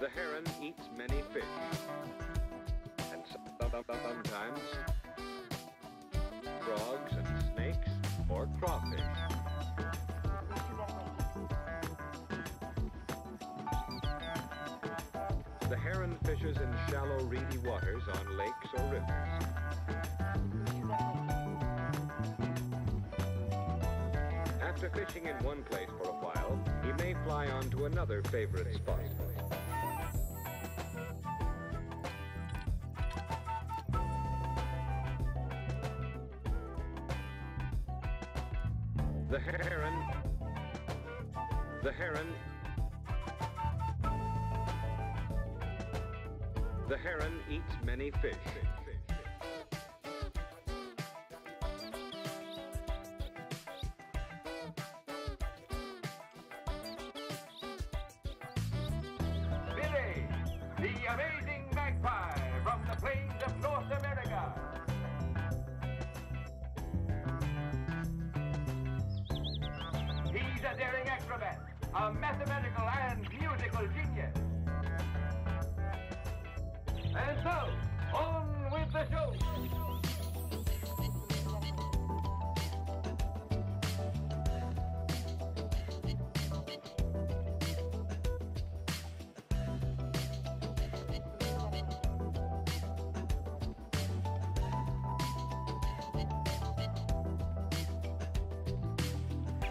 The heron eats many fish, and sometimes frogs and snakes or crawfish. The heron fishes in shallow, reedy waters on lakes or rivers. After fishing in one place for a while, he may fly on to another favorite spot. The heron eats many fish. Billy, the amazing magpie from the plains of North America. He's a daring acrobat, a mathematical and musical genius. And so, on with the show.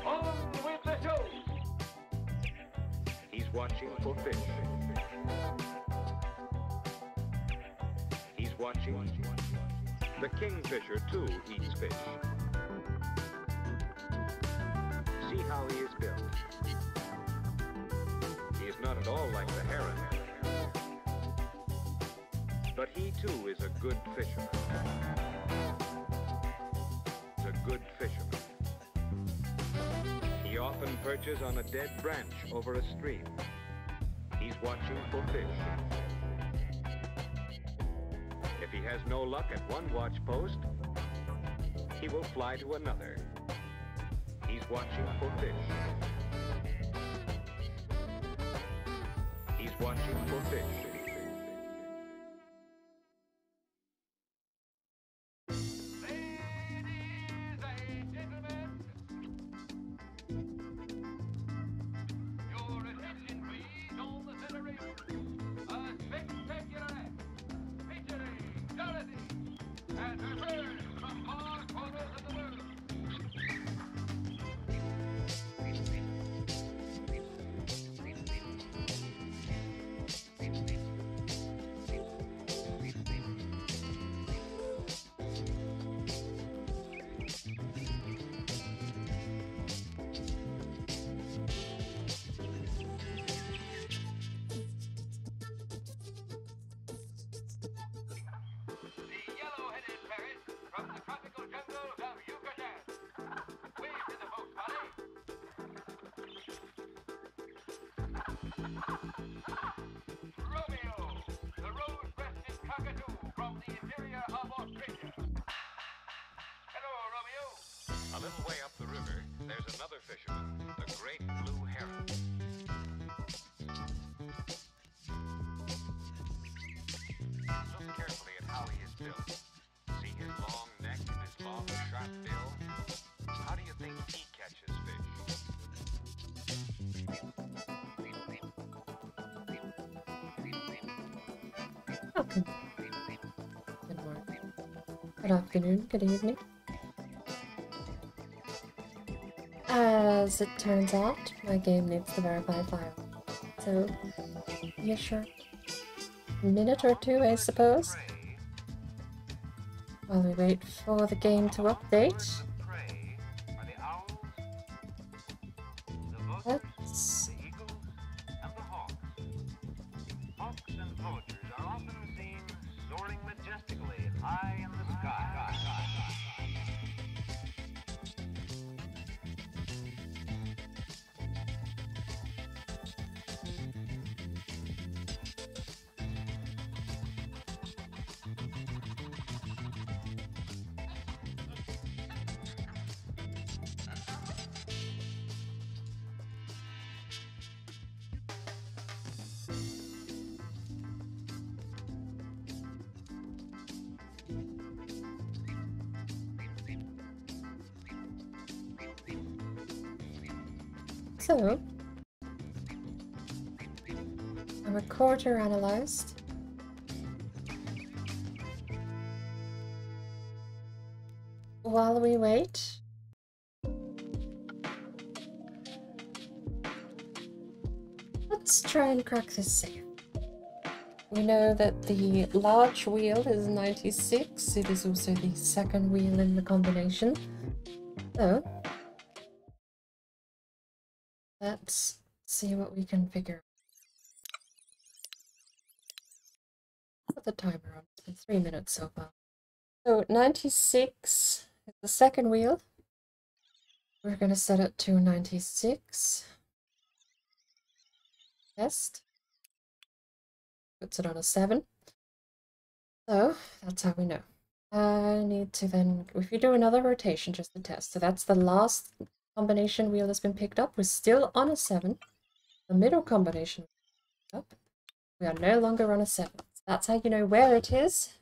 On with the show. He's watching for fish. He's watching. The kingfisher, too, eats fish. See how he is built. He is not at all like the heron. But he, too, is a good fisherman. He's a good fisherman. He often perches on a dead branch over a stream. He's watching for fish. If he has no luck at one watch post, he will fly to another. He's watching for fish. He's watching for fish. A little way up the river, there's another fisherman, the great blue heron. Look carefully at how he is built. See his long neck and his long, sharp bill? How do you think he catches fish? Welcome. Good morning. Good afternoon. Good evening. As it turns out, my game needs to verify file. So, yeah, sure. A minute or two, I suppose. While we wait for the game to update. Let's Nice. The eagles and the hawks. Hawks and poachers are often seen soaring majestically high in the sky. So, our quarter analyzed. While we wait, let's try and crack this safe. We know that the large wheel is 96. It is also the second wheel in the combination. So, let's see what we can figure out. Put the timer on. It's been 3 minutes so far. So 96 is the second wheel. We're going to set it to 96. Test. Puts it on a 7. So that's how we know. I need to then, if you do another rotation just to test. So that's the last combination wheel that's been picked up. We're still on a 7. The middle combination up. We are no longer on a 7. So that's how you know where it is.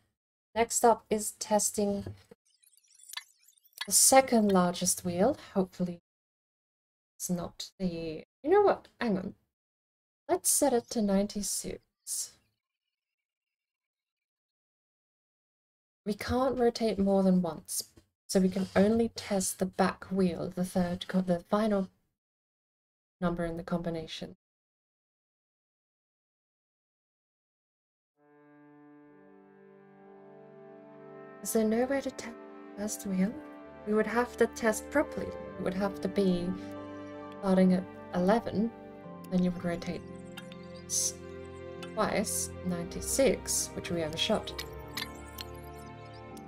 Next up is testing the second largest wheel. Hopefully it's not the... You know what? Hang on. Let's set it to 96. We can't rotate more than once. So we can only test the back wheel, the final number in the combination. Is there no way to test the first wheel? We would have to test properly. It would have to be starting at 11, then you would rotate twice, 96, which we overshot.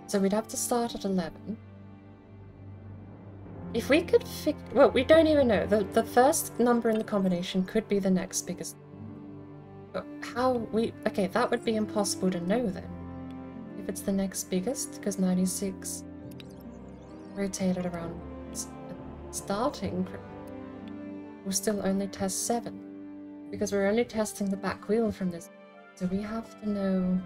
So we'd have to start at 11. If we could figure... Well, we don't even know. The first number in the combination could be the next biggest. But how we... Okay, that would be impossible to know then. If it's the next biggest, because 96 rotated around starting, we'll still only test 7. Because we're only testing the back wheel from this. So we have to know...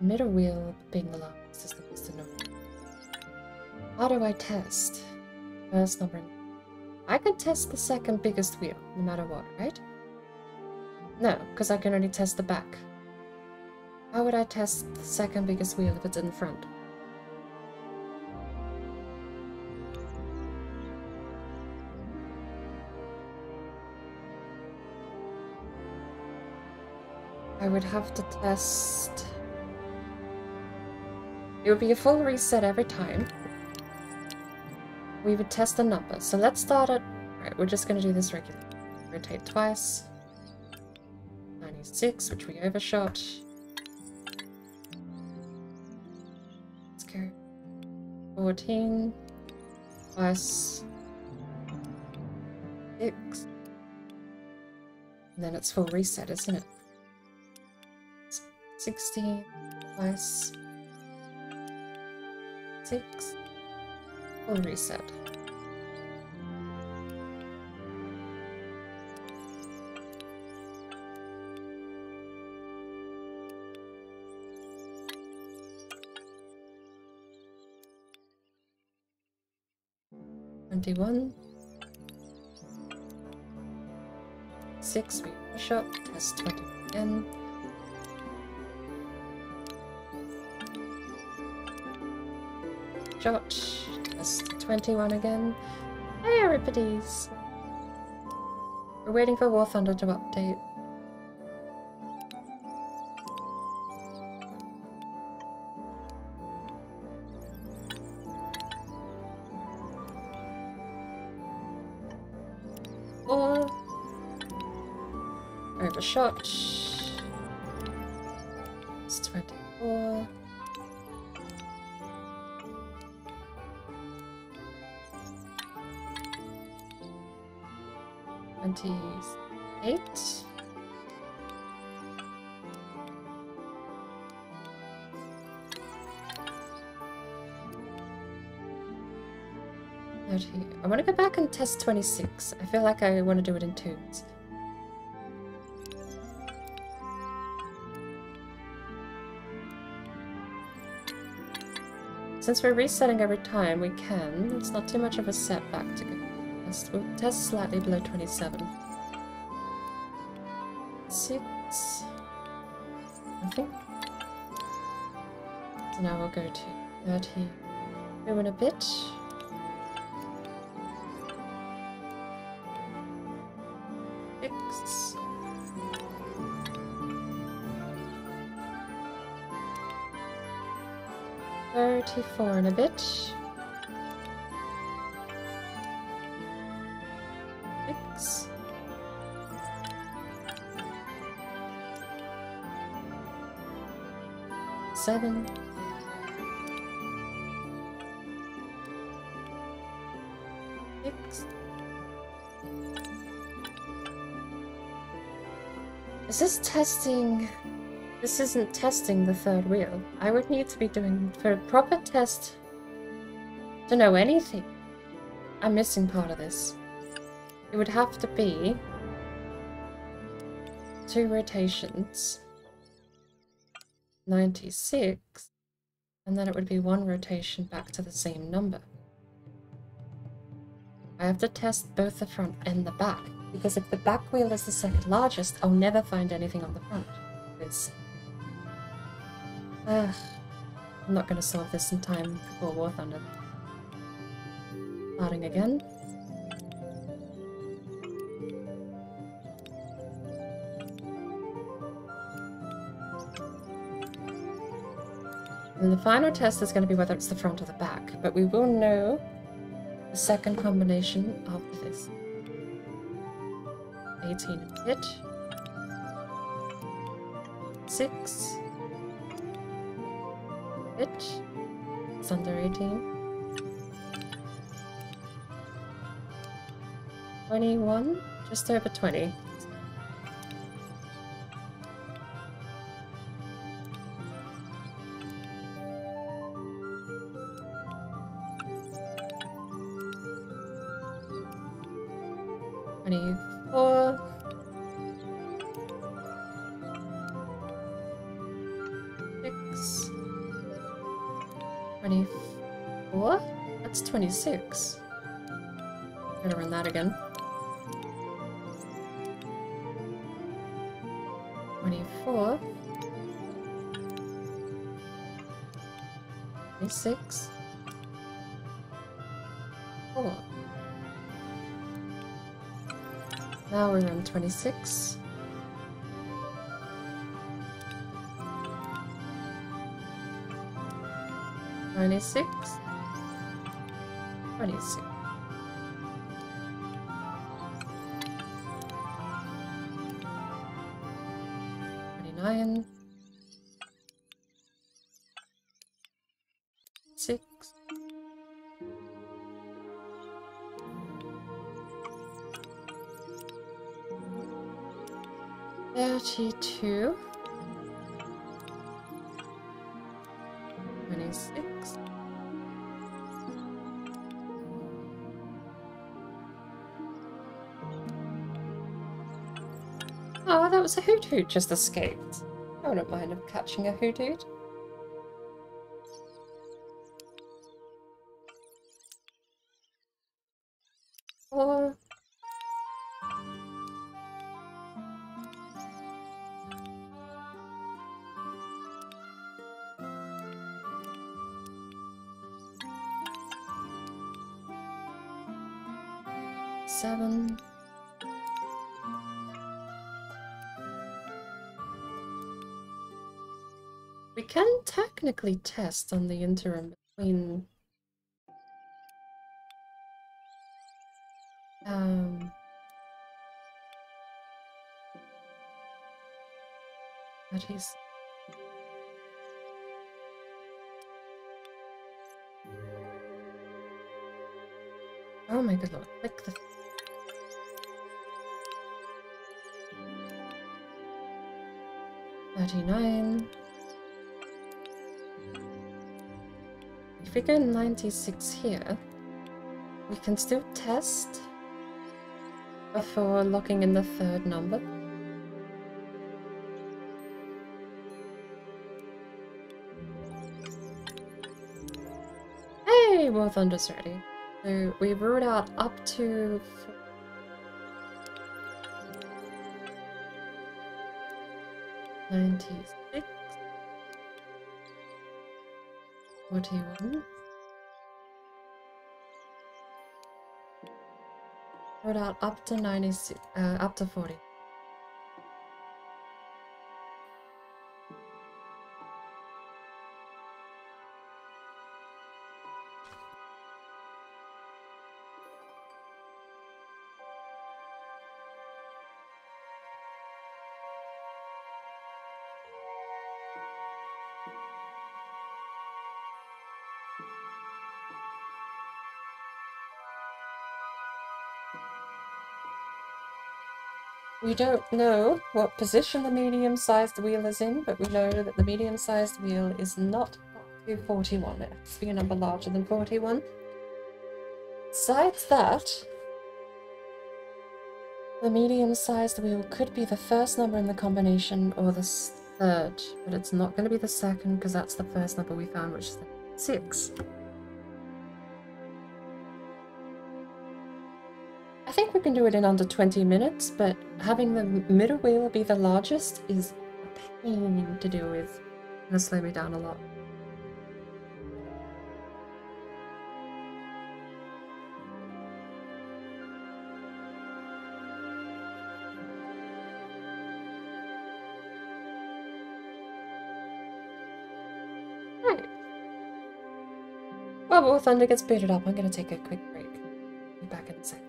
middle wheel being the last is the best to know. How do I test? First number. I can test the second biggest wheel, no matter what, right? No, because I can only test the back. How would I test the second biggest wheel if it's in front? I would have to test... It would be a full reset every time. We would test the number. So let's start at... Alright, we're just going to do this regularly. Rotate twice. 96, which we overshot. Let's go. 14. Twice. 6. And then it's full reset, isn't it? 16. Twice. 6. Full reset. $21. 6. We shot. Test 20 again. Shot. Test 21 again. Hey, Euripides! We're waiting for War Thunder to update. a shot. It's 24. $28. I want to go back and test 26. I feel like I want to do it in twos. Since we're resetting every time, we can. It's not too much of a setback to go. We'll test slightly below 27. 6. Nothing. So now we'll go to 32 in a bit. Six. $34 in a bit. 6. $7. 6. Is this testing? This isn't testing the third wheel. I would need to be doing, for a proper test to know anything. I'm missing part of this. It would have to be 2 rotations, 96, and then it would be 1 rotation back to the same number. I have to test both the front and the back, because if the back wheel is the second largest, I'll never find anything on the front. I'm not going to solve this in time for War Thunder. Starting again. And the final test is going to be whether it's the front or the back, but we will know the second combination after this. 18 a bit. 6. Bit. It's under 18. 21. Just over 20. That's 26. I'm gonna run that again. 24. 26. 4. Now we run 26. 96. 26. 29. 6. 32. 26. Oh, that was a hoot hoot just escaped. I wouldn't mind him catching a hoot hoot. Or... seven. We can technically test on the interim between 30s. Oh my good lord, click the 39. If we go 96 here, we can still test before locking in the third number. Hey, War Thunder's ready. So we ruled out up to 96, 41. Ruled out up to 96, up to 40. We don't know what position the medium-sized wheel is in, but we know that the medium-sized wheel is not up to 41. It has to be a number larger than 41. Besides that, the medium-sized wheel could be the first number in the combination or the third, but it's not going to be the second because that's the first number we found, which is 6. I think we can do it in under 20 minutes, but having the middle wheel be the largest is a pain to deal with. It's going to slow me down a lot. Right. Well, War Thunder gets booted up. I'm going to take a quick break. Be back in a sec.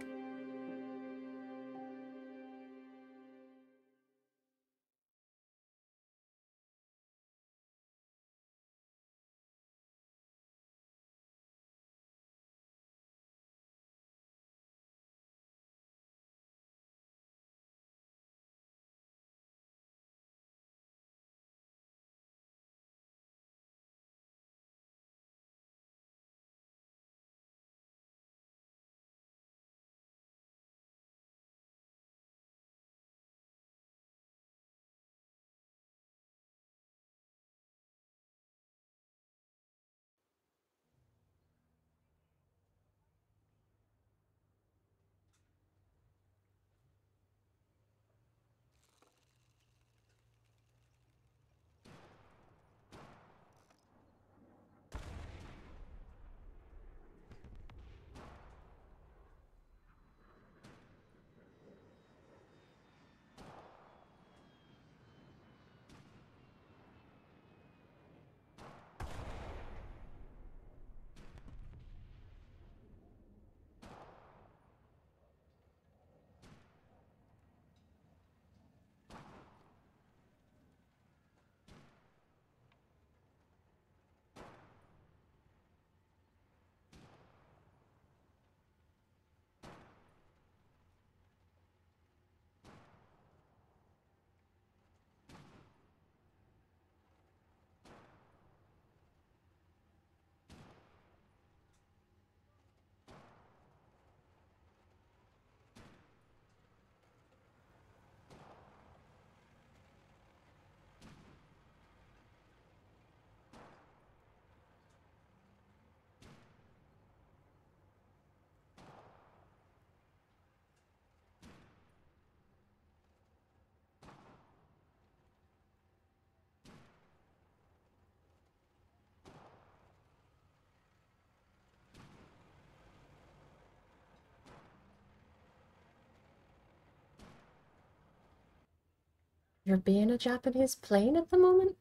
You're being a Japanese plane at the moment?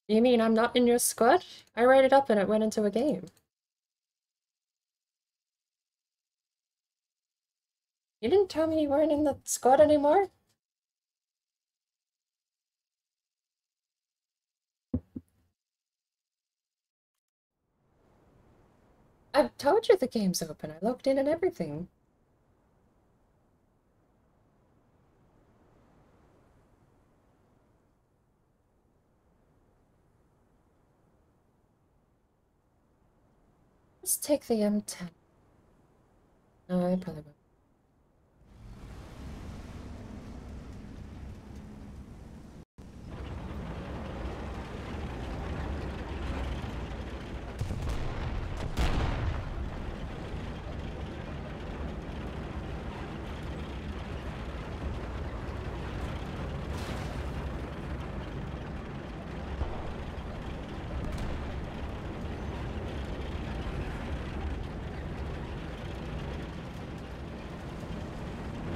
You mean I'm not in your squad? I rated up and it went into a game. You didn't tell me you weren't in the squad anymore? I've told you the game's open. I logged in and everything. Let's take the M10. No, I probably won't.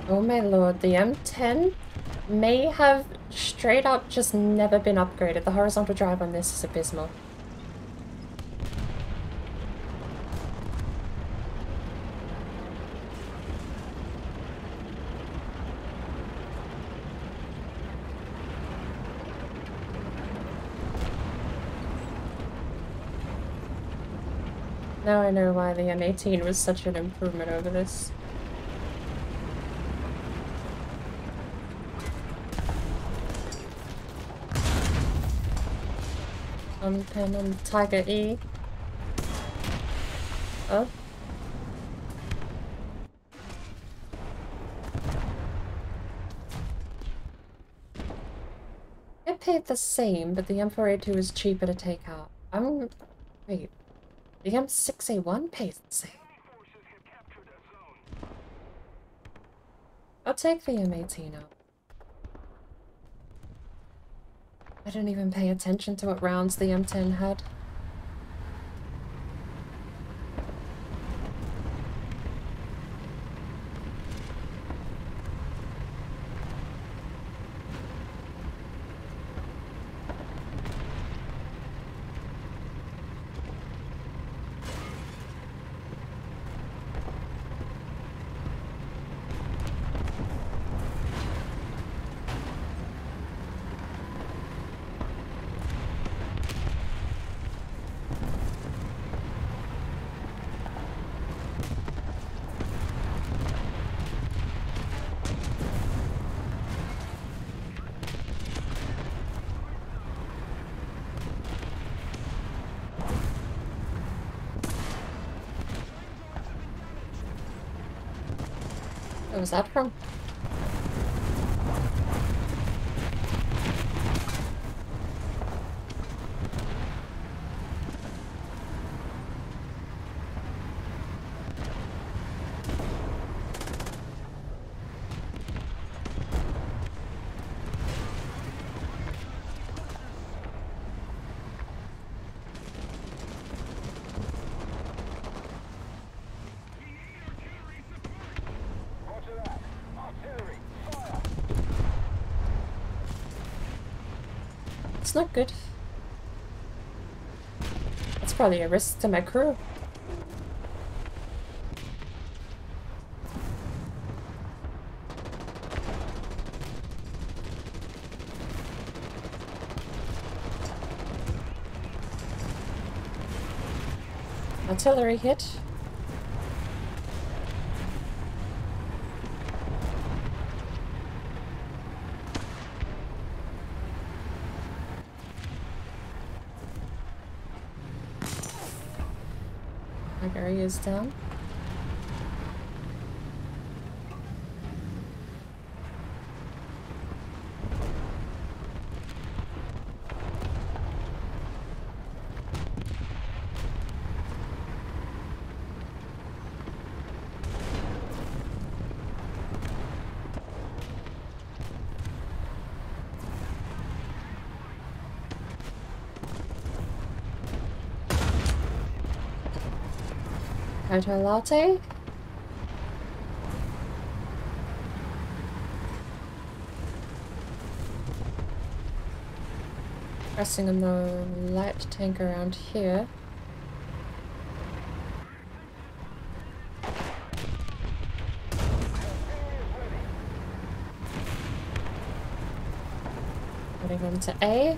Oh my lord, the M10 may have straight up just never been upgraded. The horizontal drive on this is abysmal. Now I know why the M18 was such an improvement over this. Pen on Tiger E. Oh. I paid the same, but the M4A2 is cheaper to take out. Wait. The M6A1 pays the same. I'll take the M18 out. I didn't even pay attention to what rounds the M10 had. Where was that from? It's not good. It's probably a risk to my crew. Artillery hit. Area is down. Hydro latte. Pressing on the light tank around here. Putting on to A.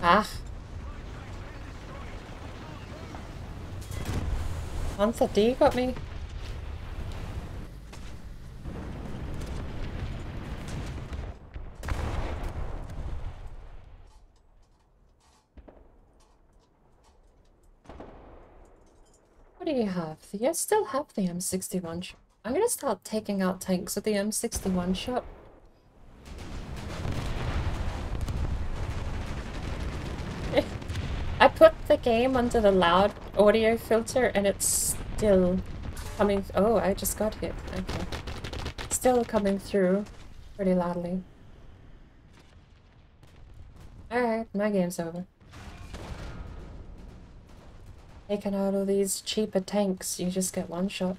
Ah. Panther D got me. What do you have? You still have the M61 shot. I'm gonna start taking out tanks with the M61 shot. I put the game under the loud audio filter and it's still coming. Oh, I just got hit. Okay. Still coming through pretty loudly. Alright, my game's over. Taking out all these cheaper tanks, you just get one shot.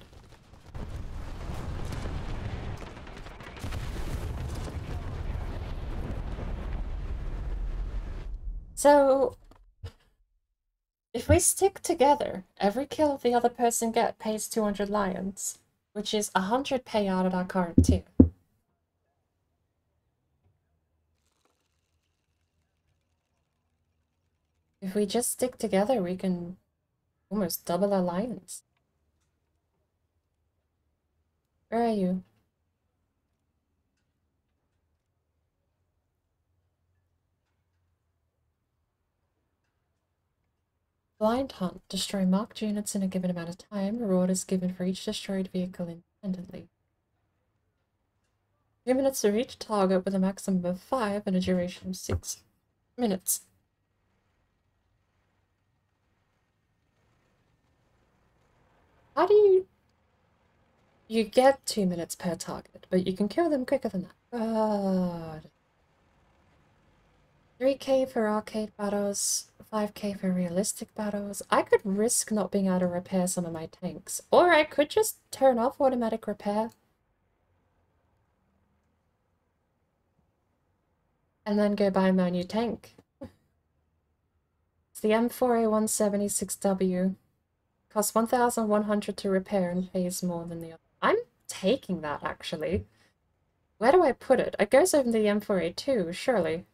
So, if we stick together, every kill the other person gets pays 200 lions, which is 100 payout at our current tier. If we just stick together, we can almost double our lions. Where are you? Blind Hunt. Destroy marked units in a given amount of time. Reward is given for each destroyed vehicle independently. 2 minutes to reach target with a maximum of 5 and a duration of 6 minutes. How do you... You get 2 minutes per target, but you can kill them quicker than that. God. 3k for arcade battles, 5k for realistic battles. I could risk not being able to repair some of my tanks. Or I could just turn off automatic repair. And then go buy my new tank. It's the M4A176W. Costs 1,100 to repair and pays more than the other. I'm taking that, actually. Where do I put it? It goes over the M4A2, surely.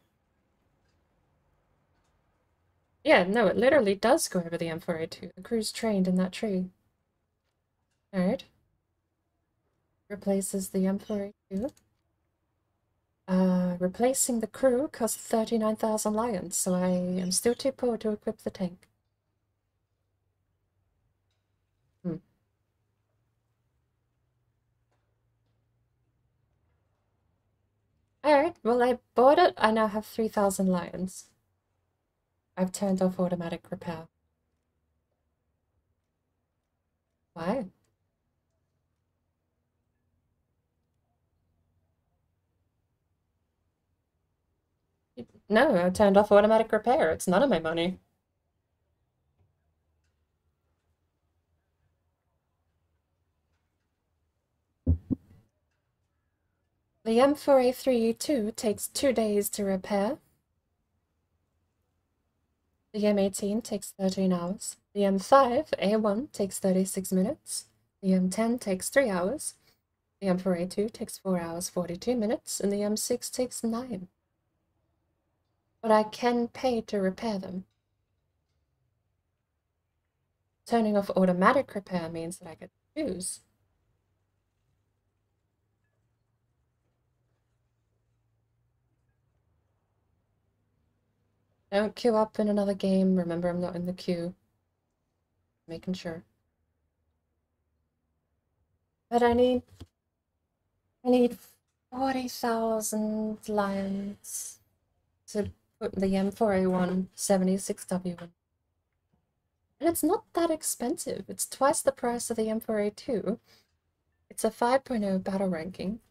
Yeah, no, it literally does go over the M4A2. The crew's trained in that tree. Alright. Replaces the M4A2. Replacing the crew costs 39,000 lions, so I am still too poor to equip the tank. Alright, well I bought it. I now have 3,000 lions. I've turned off automatic repair. Why? No, I turned off automatic repair. It's none of my money. The M4A3E2 takes 2 days to repair. The M18 takes 13 hours. The M5A1 takes 36 minutes. The M10 takes 3 hours. The M4A2 takes 4 hours 42 minutes, and the M6 takes 9. But I can pay to repair them. Turning off automatic repair means that I get to choose. Don't queue up in another game. Remember, I'm not in the queue. Making sure. But I need 40,000 lions to put the M4A1 76W in. And it's not that expensive. It's twice the price of the M4A2. It's a 5.0 battle ranking.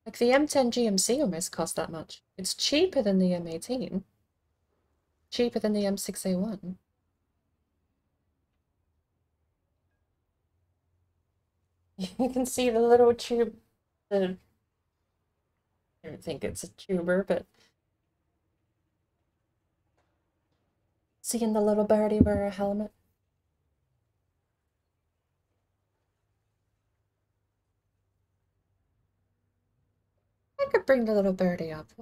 Like the M10 GMC almost cost that much. It's cheaper than the M18. Cheaper than the M6A1. You can see the little tube. I don't think it's a tuber, but seeing the little birdie wear a helmet. I could bring the little birdie up.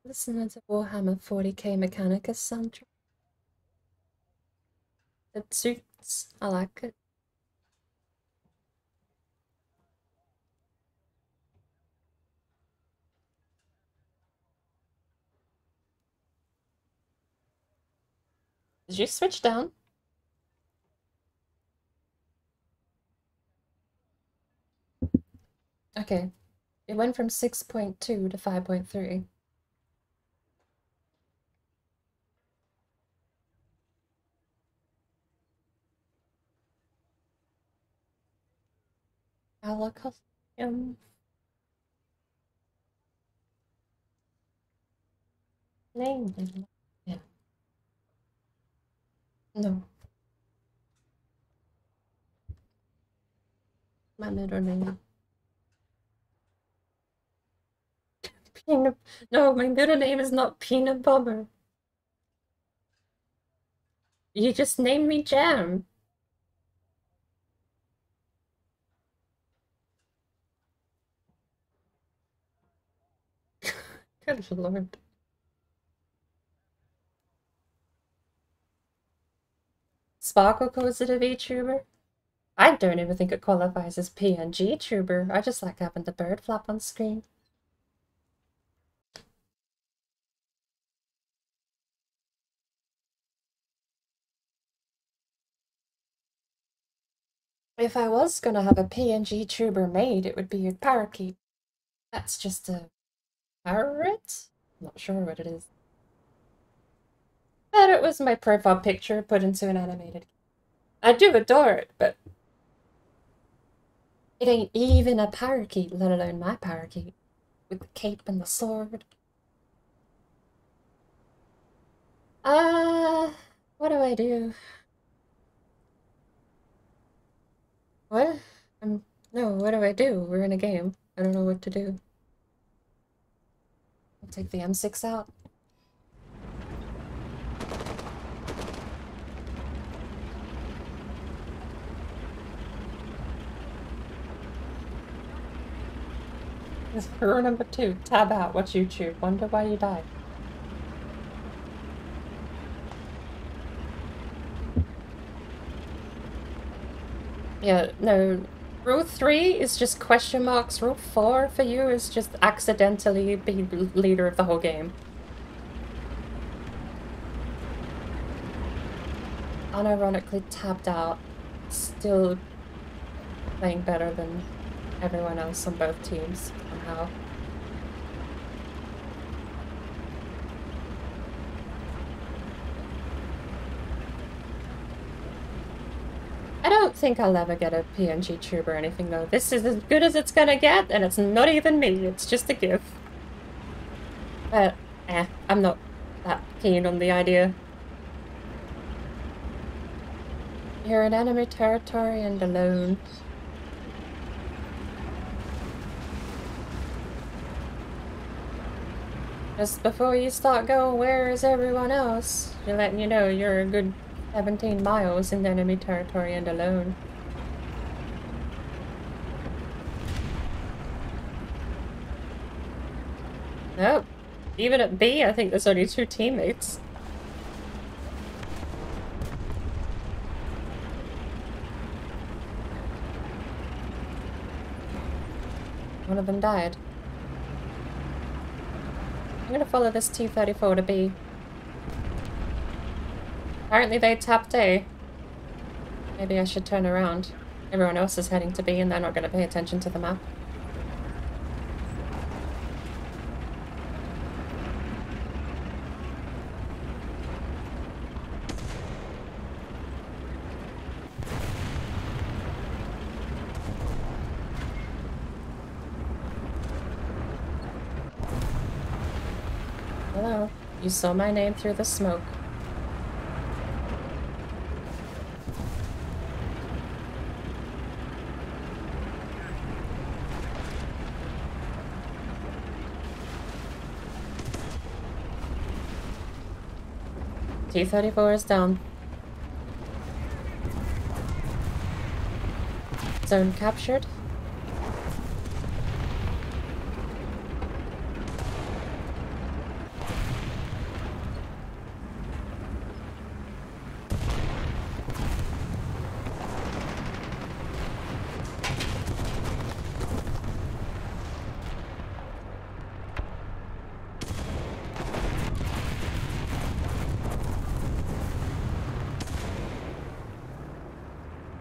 Listening to Warhammer 40k Mechanicus soundtrack. It suits. I like it. Did you switch down? Okay. It went from 6.2 to 5.3. Alakostum. Name. Yeah. No. My middle name. Peanut. No, my middle name is not Peanut Butter. You just named me Jam. Good lord. Sparkle calls it a VTuber? I don't even think it qualifies as PNG tuber. I just like having the bird flap on screen. If I was gonna have a PNG tuber made, it would be a parakeet. That's just a parrot? Not sure what it is. But it was my profile picture put into an animated. I do adore it, but it ain't even a parakeet, let alone my parakeet. With the cape and the sword. What do I do? What? No, what do I do? We're in a game. I don't know what to do. I'll take the M6 out. Rule number 2, tab out. Watch YouTube. Wonder why you died. Yeah, no. Rule 3 is just question marks. Rule 4 for you is just accidentally be leader of the whole game. Unironically tabbed out. Still playing better than everyone else on both teams somehow. I don't think I'll ever get a PNG tube or anything though. This is as good as it's gonna get, and it's not even me, it's just a gift. But, I'm not that keen on the idea. You're in enemy territory and alone. Just before you start going, where is everyone else? You're letting you know you're a good 17 miles in enemy territory and alone. Nope. Even at B, I think there's only 2 teammates. One of them died. I'm gonna follow this T-34 to B. Apparently they tapped A. Maybe I should turn around. Everyone else is heading to B and they're not gonna pay attention to the map. Hello. You saw my name through the smoke. T-34 is down. Zone captured.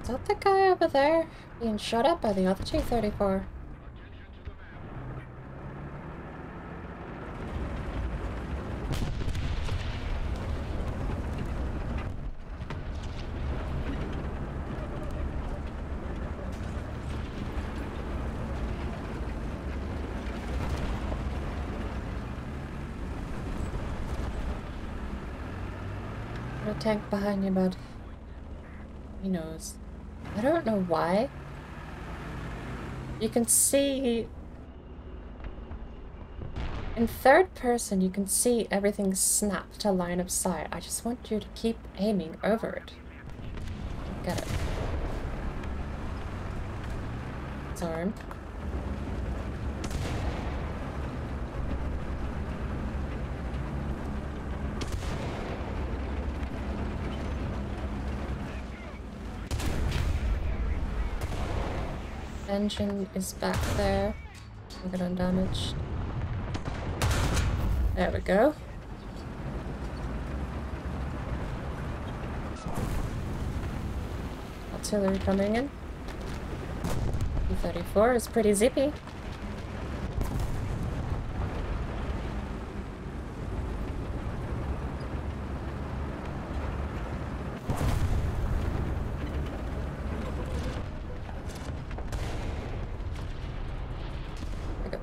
that the guy over there being shot at by the other T-34? A tank behind you, bud. He knows. I don't know why. You can see... In third person, you can see everything snap to line of sight. I just want you to keep aiming over it. Get it. It's armed. Engine is back there. Look at undamaged. There we go. Artillery coming in. T-34 is pretty zippy.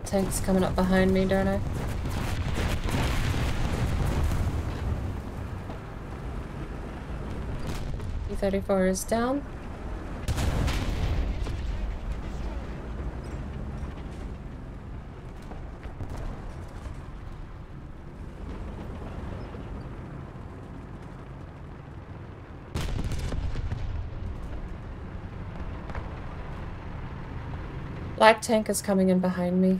Tanks coming up behind me, don't I? T-34 is down. Light tank is coming in behind me.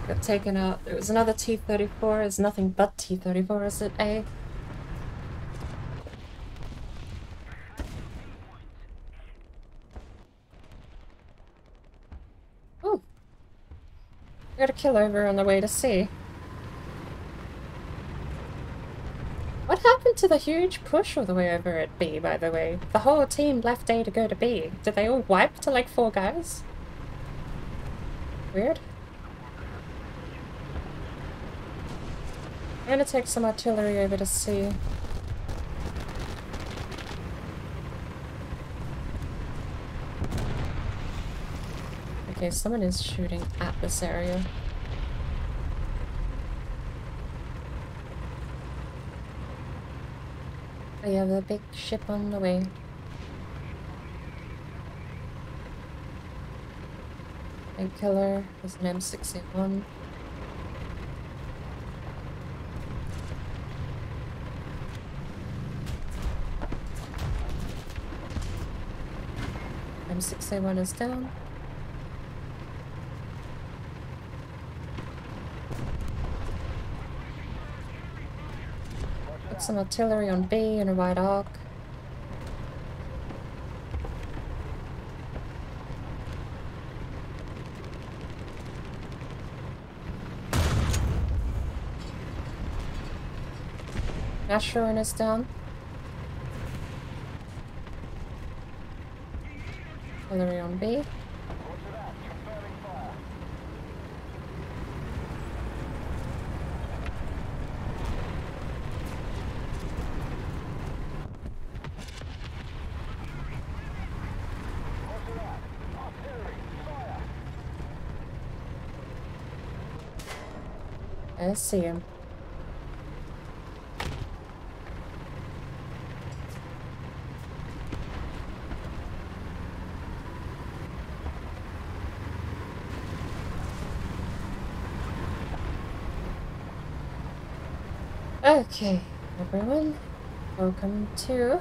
Got taken out. There was another T-34. It's nothing but T-34, is it, A? Oh. Got a kill over on the way to C. What happened to the huge push all the way over at B, by the way? The whole team left A to go to B. Did they all wipe to like 4 guys? Weird. I'm gonna take some artillery over to C. Okay, someone is shooting at this area. We have a big ship on the way. Big killer is an M61. M61 is down. Got some artillery on B and a wide arc. Nashorn is down. Artillery on B. I see him. Okay, everyone, welcome to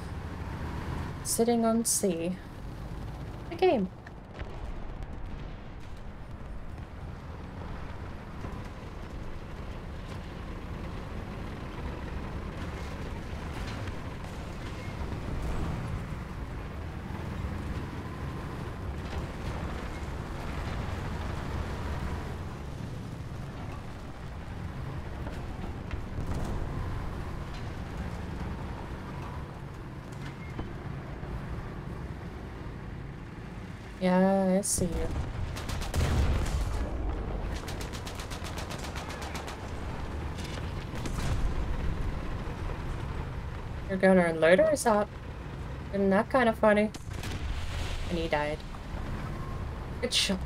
Sitting on C, the game. Yeah, I see you. You're gonna unload or is that? Isn't that kind of funny? And he died. Good shot.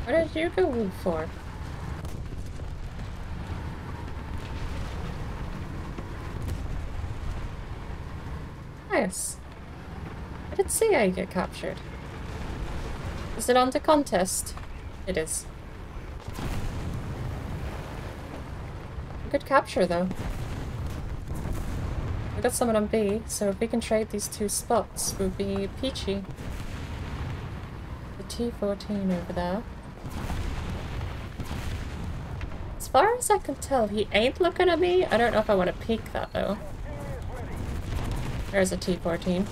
What did you go for? Nice. I did see how you get captured. Is it on the contest? It is. Good capture though. We got someone on B, so if we can trade these two spots, we'll be peachy. The T-14 over there. As far as I can tell, he ain't looking at me. I don't know if I want to peek that though. There's a T-14.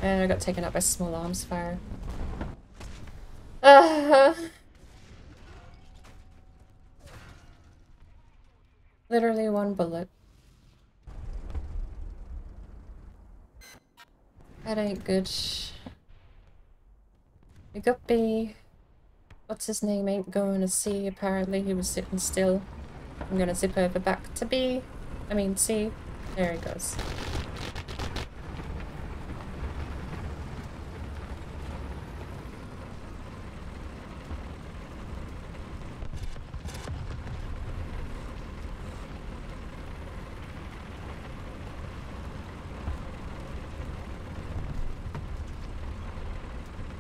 And I got taken out by small arms fire. Literally one bullet. That ain't good. We got B. What's his name ain't going to C. Apparently he was sitting still. I'm gonna zip over back to B. I mean C. There he goes.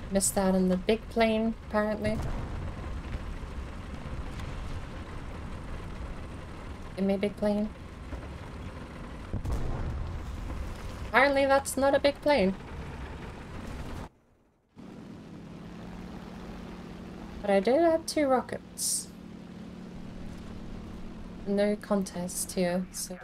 Missed out on the big plane, apparently. Give me a big plane. Apparently that's not a big plane. But I did have 2 rockets. No contest here, so...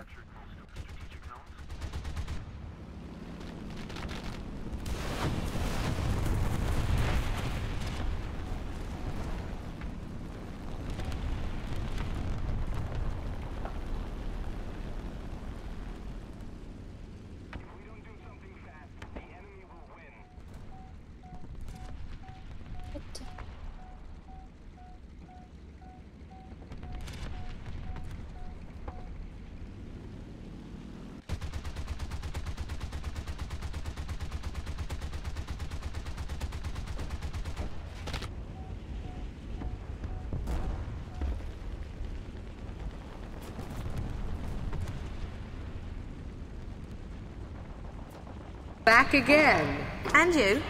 Back again. And you?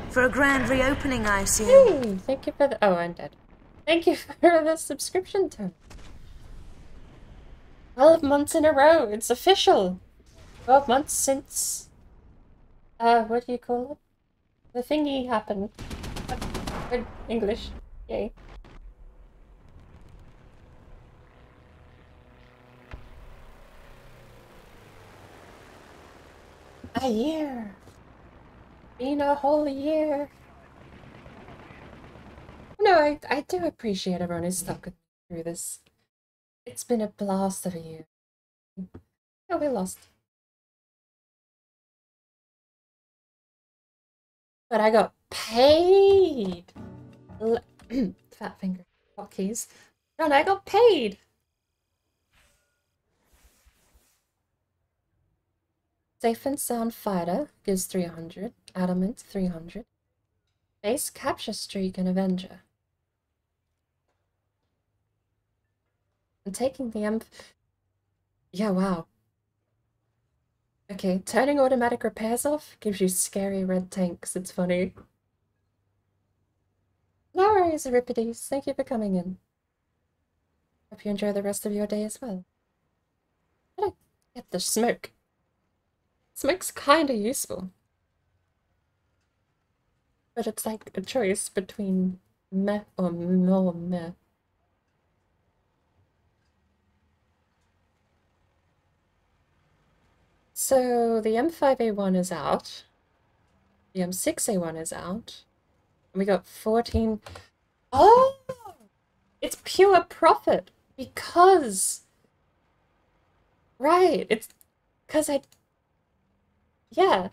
For a grand reopening, I assume. Hey, thank you for the... Oh, I'm dead. Thank you for the subscription term. 12 months in a row. It's official. 12 months since... what do you call it? The thingy happened. English. Yay. A year. Been a whole year. No, I do appreciate everyone who's stuck with me through this. It's been a blast of a year. Oh, we lost. But I got paid. Fat finger hotkeys. And I got paid. Safe and Sound Fighter gives 300. Adamant 300. Base Capture Streak and Avenger. I'm taking the Yeah, wow. Okay, turning automatic repairs off gives you scary red tanks. It's funny. No worries, Euripides. Thank you for coming in. Hope you enjoy the rest of your day as well. How did I get the smoke? Smoke's kinda useful. But it's like a choice between meh or more meh. So the M5A1 is out. The M6A1 is out. And we got 14. Oh! It's pure profit Because... Right, it's... Because yeah.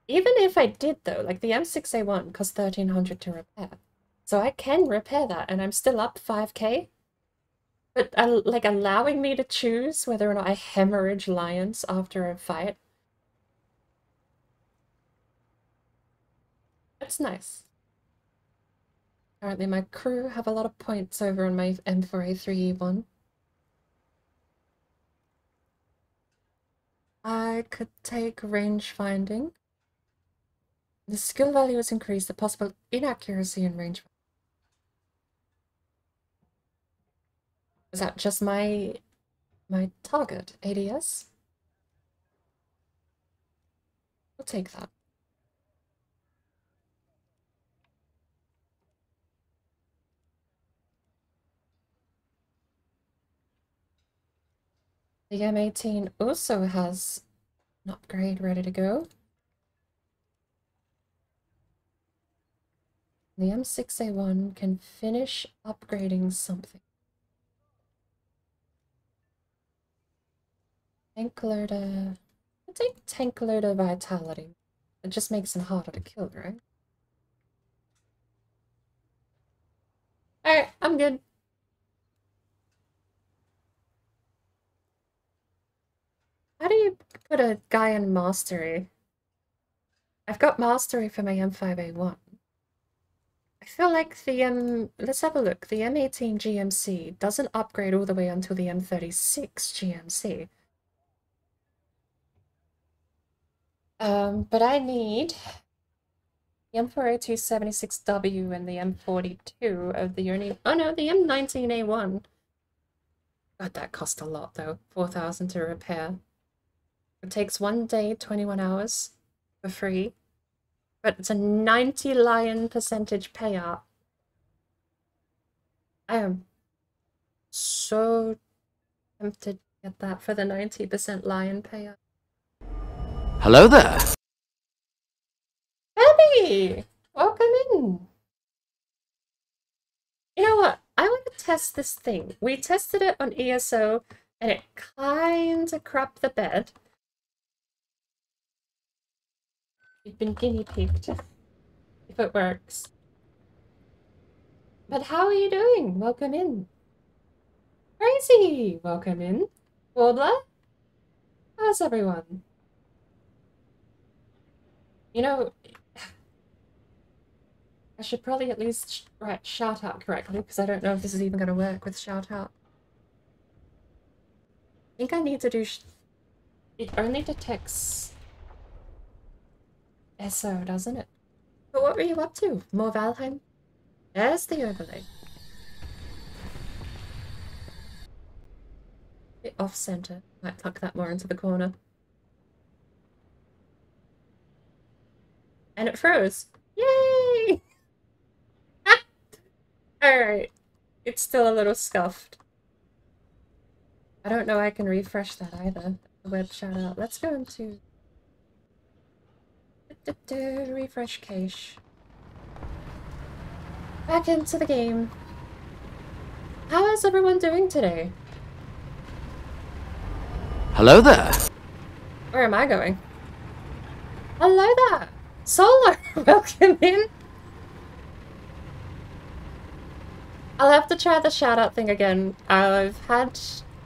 Even if I did, though, like the M6A1 costs 1,300 to repair. So I can repair that, and I'm still up 5k. But, like, allowing me to choose whether or not I hemorrhage lions after a fight. That's nice. Apparently my crew have a lot of points over on my M4A3E1. I could take range finding. The skill value is increased, the possible inaccuracy in range. Is that just my target, ADS? We'll take that. The M18 also has an upgrade ready to go. The M6A1 can finish upgrading something. Tank loader. I'll take tank loader vitality. It just makes him harder to kill, right? Alright, I'm good. How do you put a guy in mastery? I've got mastery for my M5A1. I feel like the let's have a look. The M18 GMC doesn't upgrade all the way until the M36 GMC. But I need the M4A276W and the M42 of the only... Oh no, the M19A1. God, that cost a lot though. 4,000 to repair. It takes 1 day, 21 hours for free. But it's a 90 lion percentage payout. I am so tempted to get that for the 90% lion payout. Hello there. Abby! Welcome in. You know what? I want to test this thing. We tested it on ESO and it kinda crapped the bed. You've been guinea pigged. If it works. But how are you doing? Welcome in. Crazy! Welcome in. Warbler? How's everyone? You know, I should probably at least write shout out correctly because I don't know if this is even going to work with shout out. I think I need to do... It only detects SO, doesn't it? But what were you up to? More Valheim? There's the overlay. Bit off center. Might tuck that more into the corner. And it froze. Yay! Alright. It's still a little scuffed. I don't know I can refresh that either. The web shout out. Let's go into... refresh cache. Back into the game. How is everyone doing today? Hello there. Where am I going? Hello there! Solar! Welcome in! I'll have to try the shout out thing again. I've had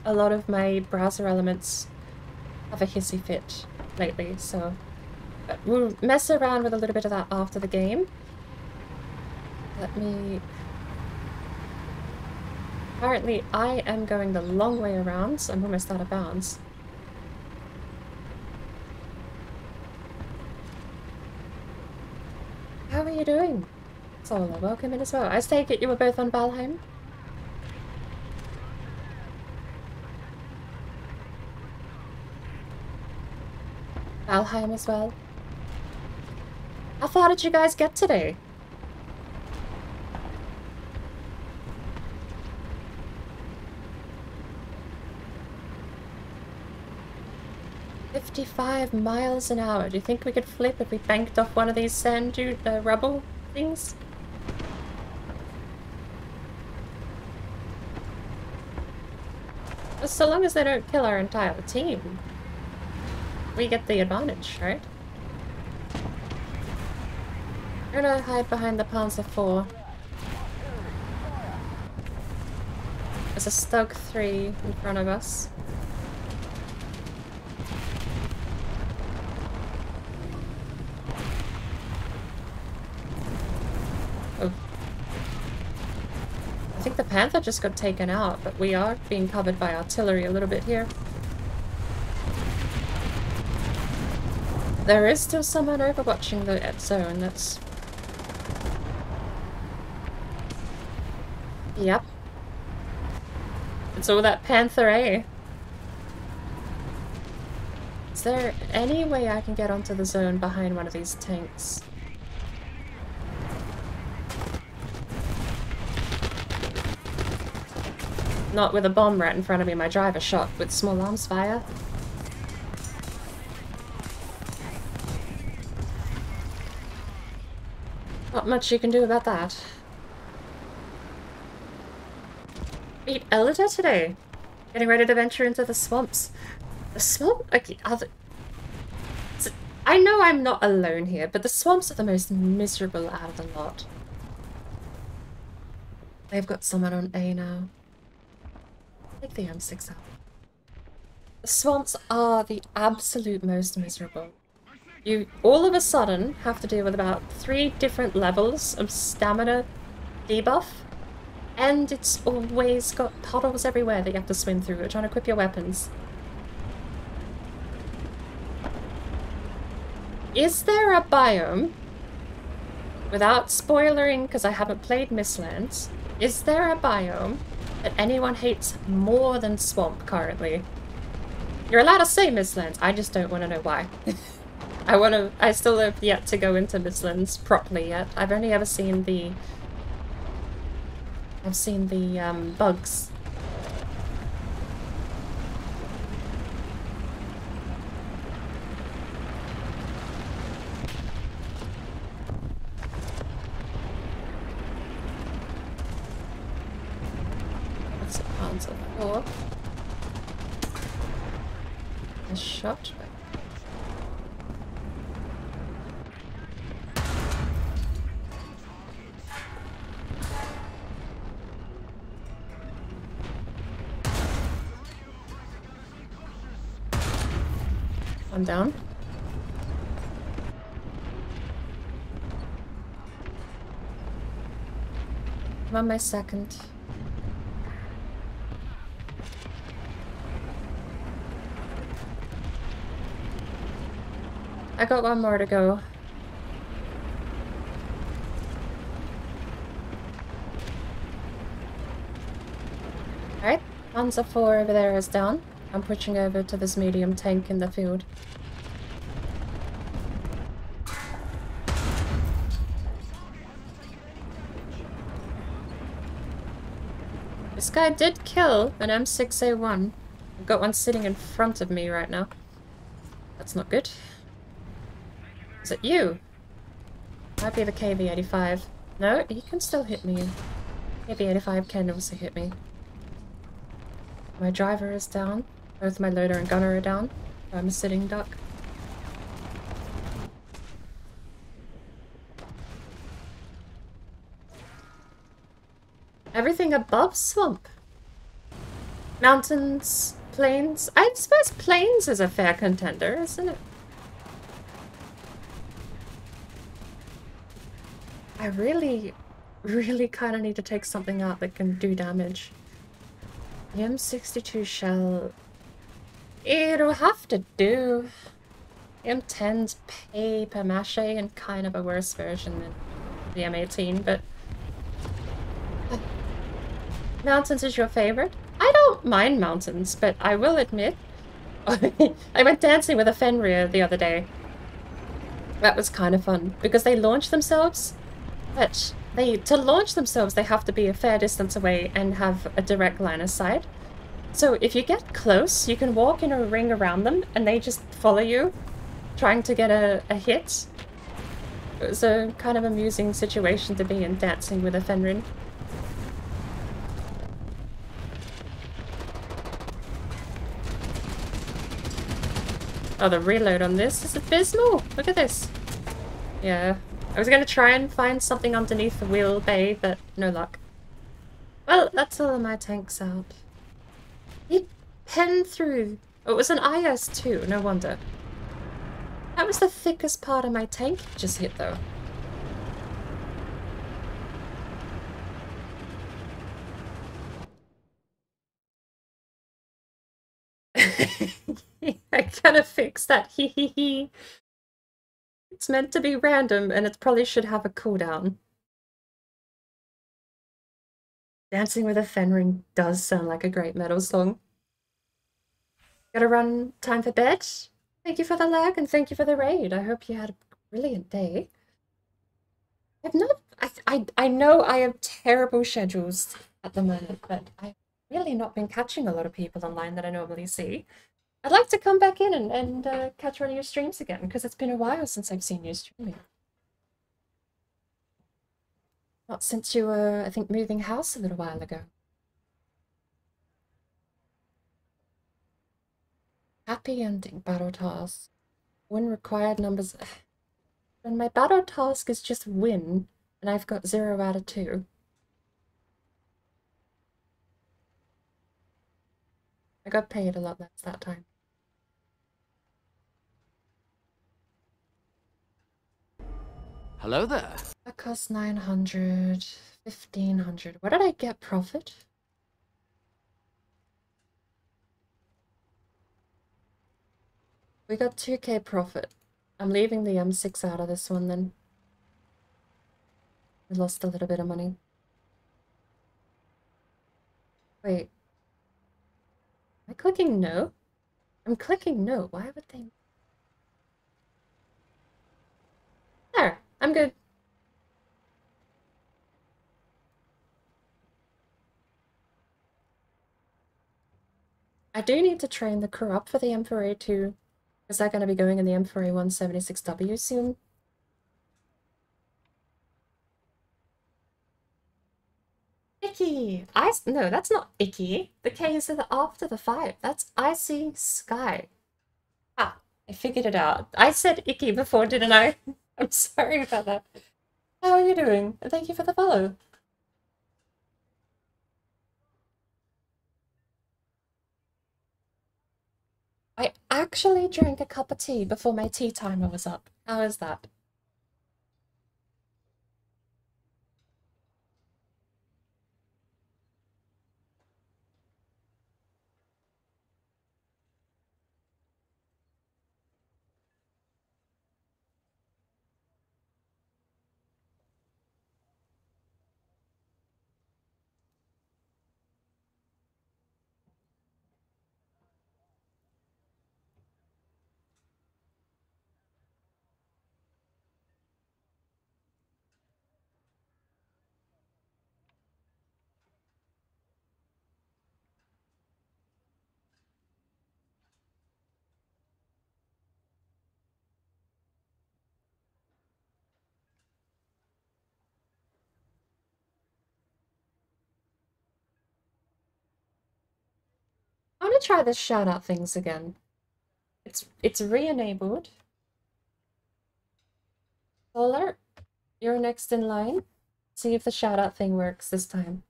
a lot of my browser elements have a hissy fit lately, so... But we'll mess around with a little bit of that after the game. Let me... Apparently I am going the long way around, so I'm almost out of bounds. How are you doing? Solar, welcome in as well. I take it you were both on Valheim? Valheim as well. How far did you guys get today? "55 miles an hour. Do you think we could flip if we banked off one of these sand dune rubble things?" But so long as they don't kill our entire team, we get the advantage, right? We're gonna hide behind the Panzer IV. There's a Stug 3 in front of us. Oh. I think the Panther just got taken out, but we are being covered by artillery a little bit here. There is still someone overwatching the zone, that's... Yep. It's all that Panther A. Is there any way I can get onto the zone behind one of these tanks? Not with a bomb right in front of me, my driver shot with small arms fire. Not much you can do about that. Meet Elida today. Getting ready to venture into the swamps. The swamp? Okay, I know I'm not alone here, but the swamps are the most miserable out of the lot. They've got someone on A now. Take the M6 out. The swamps are the absolute most miserable. You all of a sudden have to deal with about 3 different levels of stamina debuff. And it's always got puddles everywhere that you have to swim through to try and equip your weapons. Is there a biome, without spoilering because I haven't played Mistlands, is there a biome that anyone hates more than swamp currently? You're allowed to say Mistlands, I just don't want to know why. I still have yet to go into Mistlands properly yet. I've only ever seen the... bugs. That's a Panzer IV. A shot. I'm down. I'm on my second. I got one more to go. Alright, Panzer IV over there is down. I'm pushing over to this medium tank in the field. This guy did kill an M6A1. I've got one sitting in front of me right now. That's not good. Is it you? Might be the KV-85. No, he can still hit me. KV-85 can also hit me. My driver is down. Both my loader and gunner are down. I'm a sitting duck. Everything above swamp. Mountains, plains. I suppose plains is a fair contender, isn't it? I really kind of need to take something out that can do damage. The M62 shell... It'll have to do. M10's paper mache and kind of a worse version than the M18, but... Mountains is your favorite? I don't mind mountains, but I will admit... I went dancing with a Fenrir the other day. That was kind of fun, because they launch themselves, but to launch themselves they have to be a fair distance away and have a direct line of sight. So if you get close, you can walk in a ring around them and they just follow you, trying to get a hit. It was a kind of amusing situation to be in, dancing with a Fenrir. Oh, the reload on this is abysmal. Look at this. Yeah. I was gonna try and find something underneath the wheel bay, but no luck. Well, that's all of my tanks out. He penned through. Oh, it was an IS too, no wonder. That was the thickest part of my tank he just hit though. I gotta fix that. Hee hee hee. It's meant to be random and it probably should have a cooldown. Dancing with a Fenring does sound like a great metal song. Gotta run, time for bed. Thank you for the lag and thank you for the raid. I hope you had a brilliant day. I know I have terrible schedules at the moment, but I've really not been catching a lot of people online that I normally see. I'd like to come back in and catch one of your streams again, because it's been a while since I've seen you streaming. Not since you were, I think, moving house a little while ago. Happy ending battle task. Win required numbers. When my battle task is just win, and I've got 0 out of 2. I got paid a lot less that time. Hello there. That cost 900, 1500. What did I get profit? We got 2k profit. I'm leaving the M6 out of this one then. We lost a little bit of money. Wait. Am I clicking no? I'm clicking no. Why would they? There. I'm good. I do need to train the crew up for the M4A too. Is that going to be going in the M4A 176W soon? Icky! No, that's not Icky. The K is after the 5. That's Icy Sky. Ah, I figured it out. I said Icky before, didn't I? I'm sorry about that. How are you doing? Thank you for the follow. I actually drank a cup of tea before my tea timer was up. How is that? I want to try this shout out things again. It's re-enabled. Solar, you're next in line. See if the shout out thing works this time.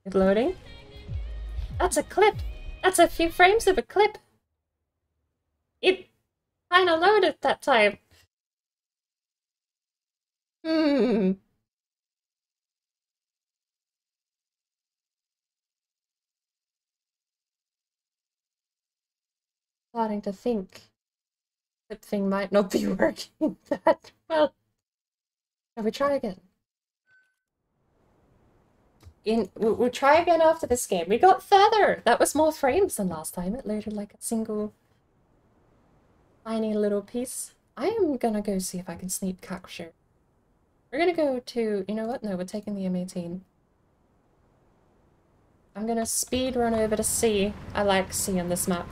It's loading. That's a clip. That's a few frames of a clip. It kinda loaded that time. Starting to think clip thing might not be working that well. Shall we try again? We'll try again after this game. We got further! That was more frames than last time. It loaded like a single tiny little piece. I am gonna go see if I can sneak capture. We're gonna go to, you know what? No, we're taking the M18. I'm gonna speed run over to C. I like C on this map.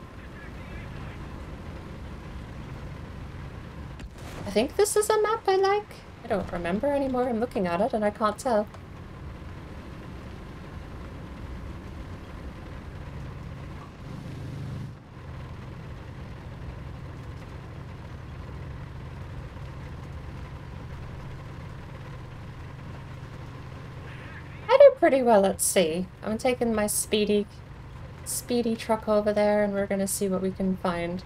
I think this is a map I like. I don't remember anymore. I'm looking at it and I can't tell. pretty well at sea. I'm taking my speedy truck over there and we're gonna see what we can find.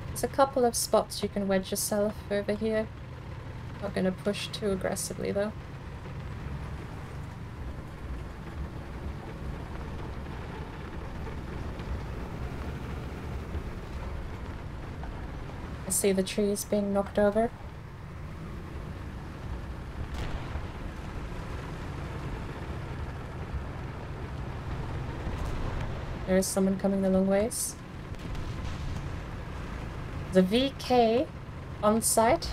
There's a couple of spots you can wedge yourself over here. Not gonna push too aggressively though. I see the trees being knocked over. There is someone coming the long ways. The VK on site.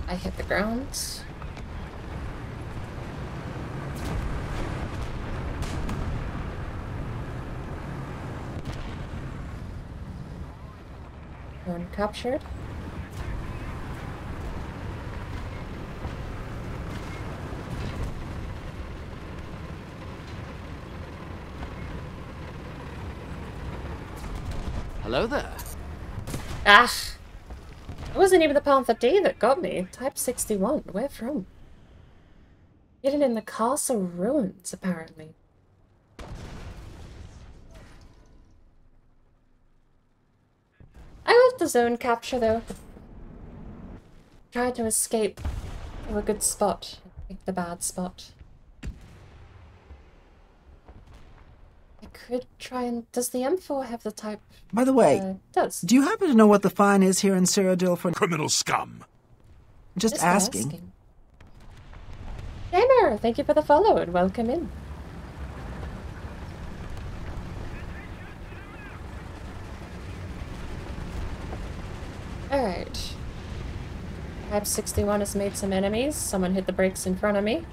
I hit the ground. One captured. Hello there. Ah! It wasn't even the Panther D that got me. Type 61. Where from? Hidden in the castle ruins, apparently. I got the zone capture, though. Tried to escape to a good spot. Pick the bad spot. I could try and... Does the M4 have the type... By the way, does. do you happen to know what the fine is here in Cyrodiil for... Criminal scum. Just asking. Gamer, thank you for the follow and welcome in. Alright. Type 61 has made some enemies. Someone hit the brakes in front of me.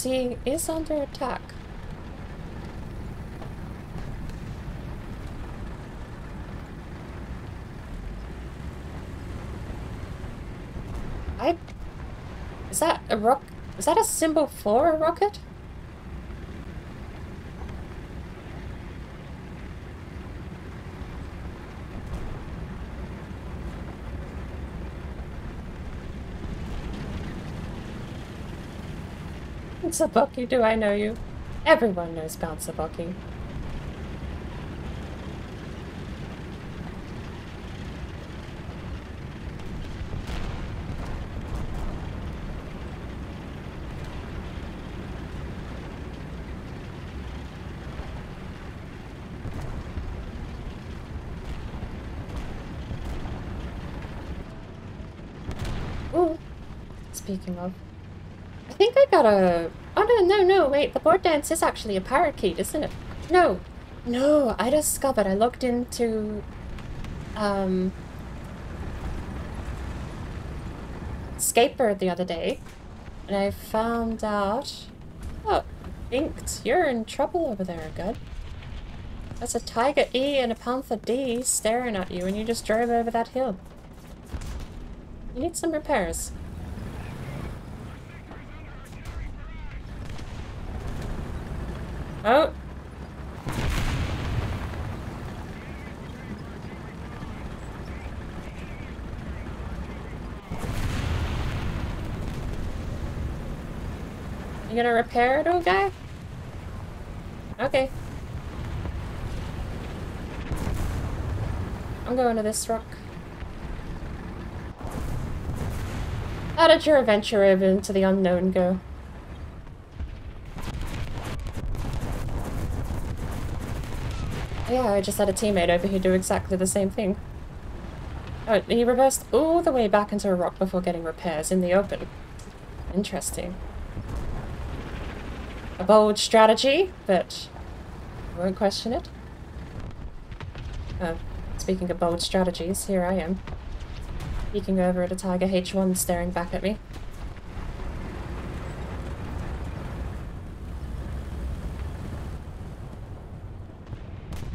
He is under attack. Is that a rock? Is that a symbol for a rocket? Bouncer-Bucky, do I know you? Everyone knows Bouncer-Bucky. Ooh, speaking of, I think I got a... Oh no, wait, the board dance is actually a parakeet, isn't it? No, I discovered, I looked into, Skatebird the other day, and I found out... Oh, Inked, you're in trouble over there, good. That's a Tiger E and a Panther D staring at you, and you just drove over that hill. You need some repairs. Oh! You gonna repair it, old guy? Okay. I'm going to this rock. How did your adventure over into the unknown go? Yeah, I just had a teammate over here do exactly the same thing. Oh, he reversed all the way back into a rock before getting repairs in the open. Interesting. A bold strategy, but I won't question it. Speaking of bold strategies, here I am. Peeking over at a Tiger H1 staring back at me.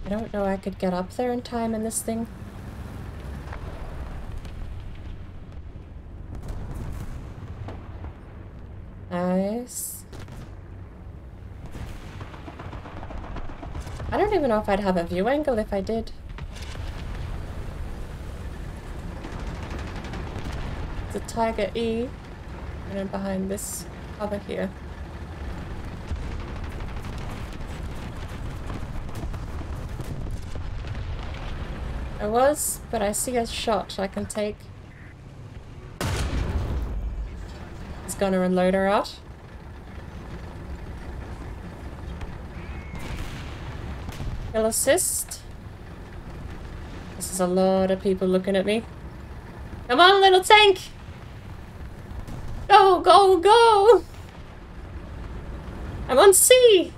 I don't know I could get up there in time in this thing. Nice. I don't even know if I'd have a view angle if I did. It's a Tiger E. And then behind this cover here. I was, but I see a shot I can take. He's gonna unload her out. Kill assist. This is a lot of people looking at me. Come on, little tank! Go, go, go! I'm on C!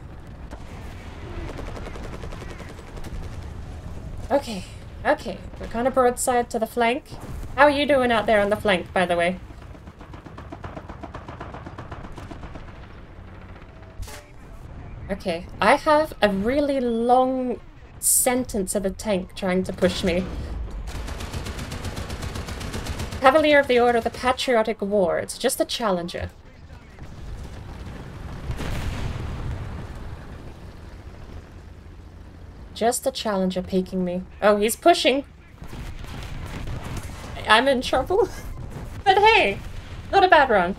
Okay, okay. We're kind of broadside to the flank. How are you doing out there on the flank, by the way? Okay, I have a really long sentence of a tank trying to push me. Cavalier of the Order of the Patriotic War. It's just a challenger. Just a challenger peeking me. Oh, he's pushing! I'm in trouble. But hey! Not a bad run.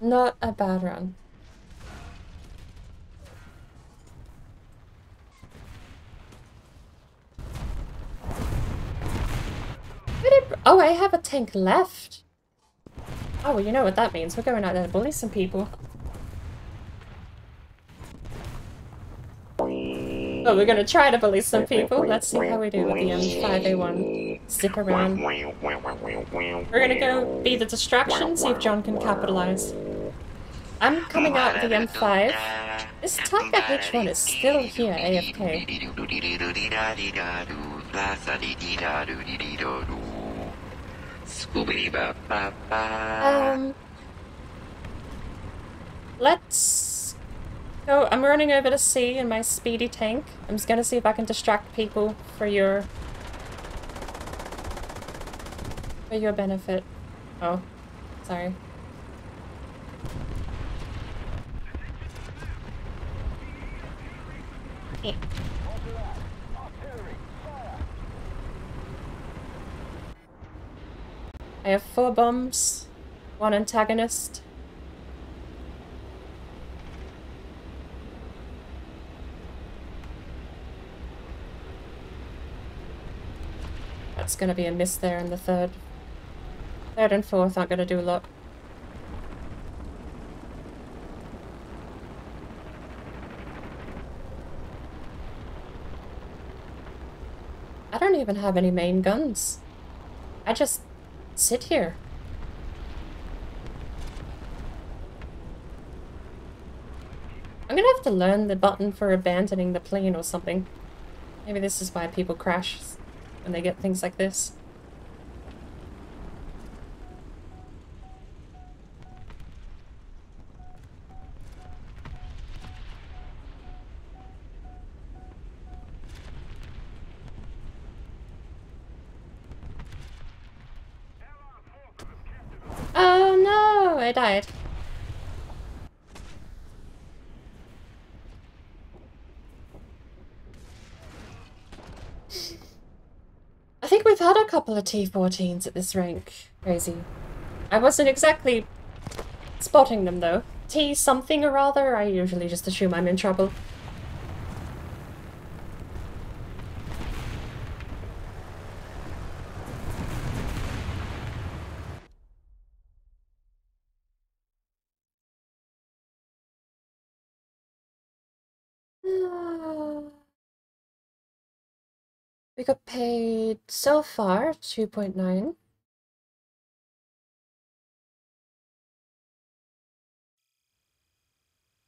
Not a bad run. Oh, I have a tank left. Oh, well, you know what that means. We're going out there to bully some people. Oh, we're gonna try to bully some people. Let's see how we do with the M5A1. Stick around. We're gonna go be the distraction, see if John can capitalize. I'm coming out with the M5. This Tiger H1 is still here, AFK. Let's go. I'm running over to C in my speedy tank. I'm just gonna see if I can distract people for your benefit. Oh, sorry. Yeah. I have 4 bombs, 1 antagonist. That's gonna be a miss there in the third. Third and fourth aren't gonna do a lot. I don't even have any main guns. I just sit here. I'm gonna have to learn the button for abandoning the plane or something. Maybe this is why people crash when they get things like this. Oh no, I died. I think we've had a couple of T-14s at this rank. Crazy. I wasn't exactly spotting them though. T something or other, I usually just assume I'm in trouble. We got paid so far 2.9.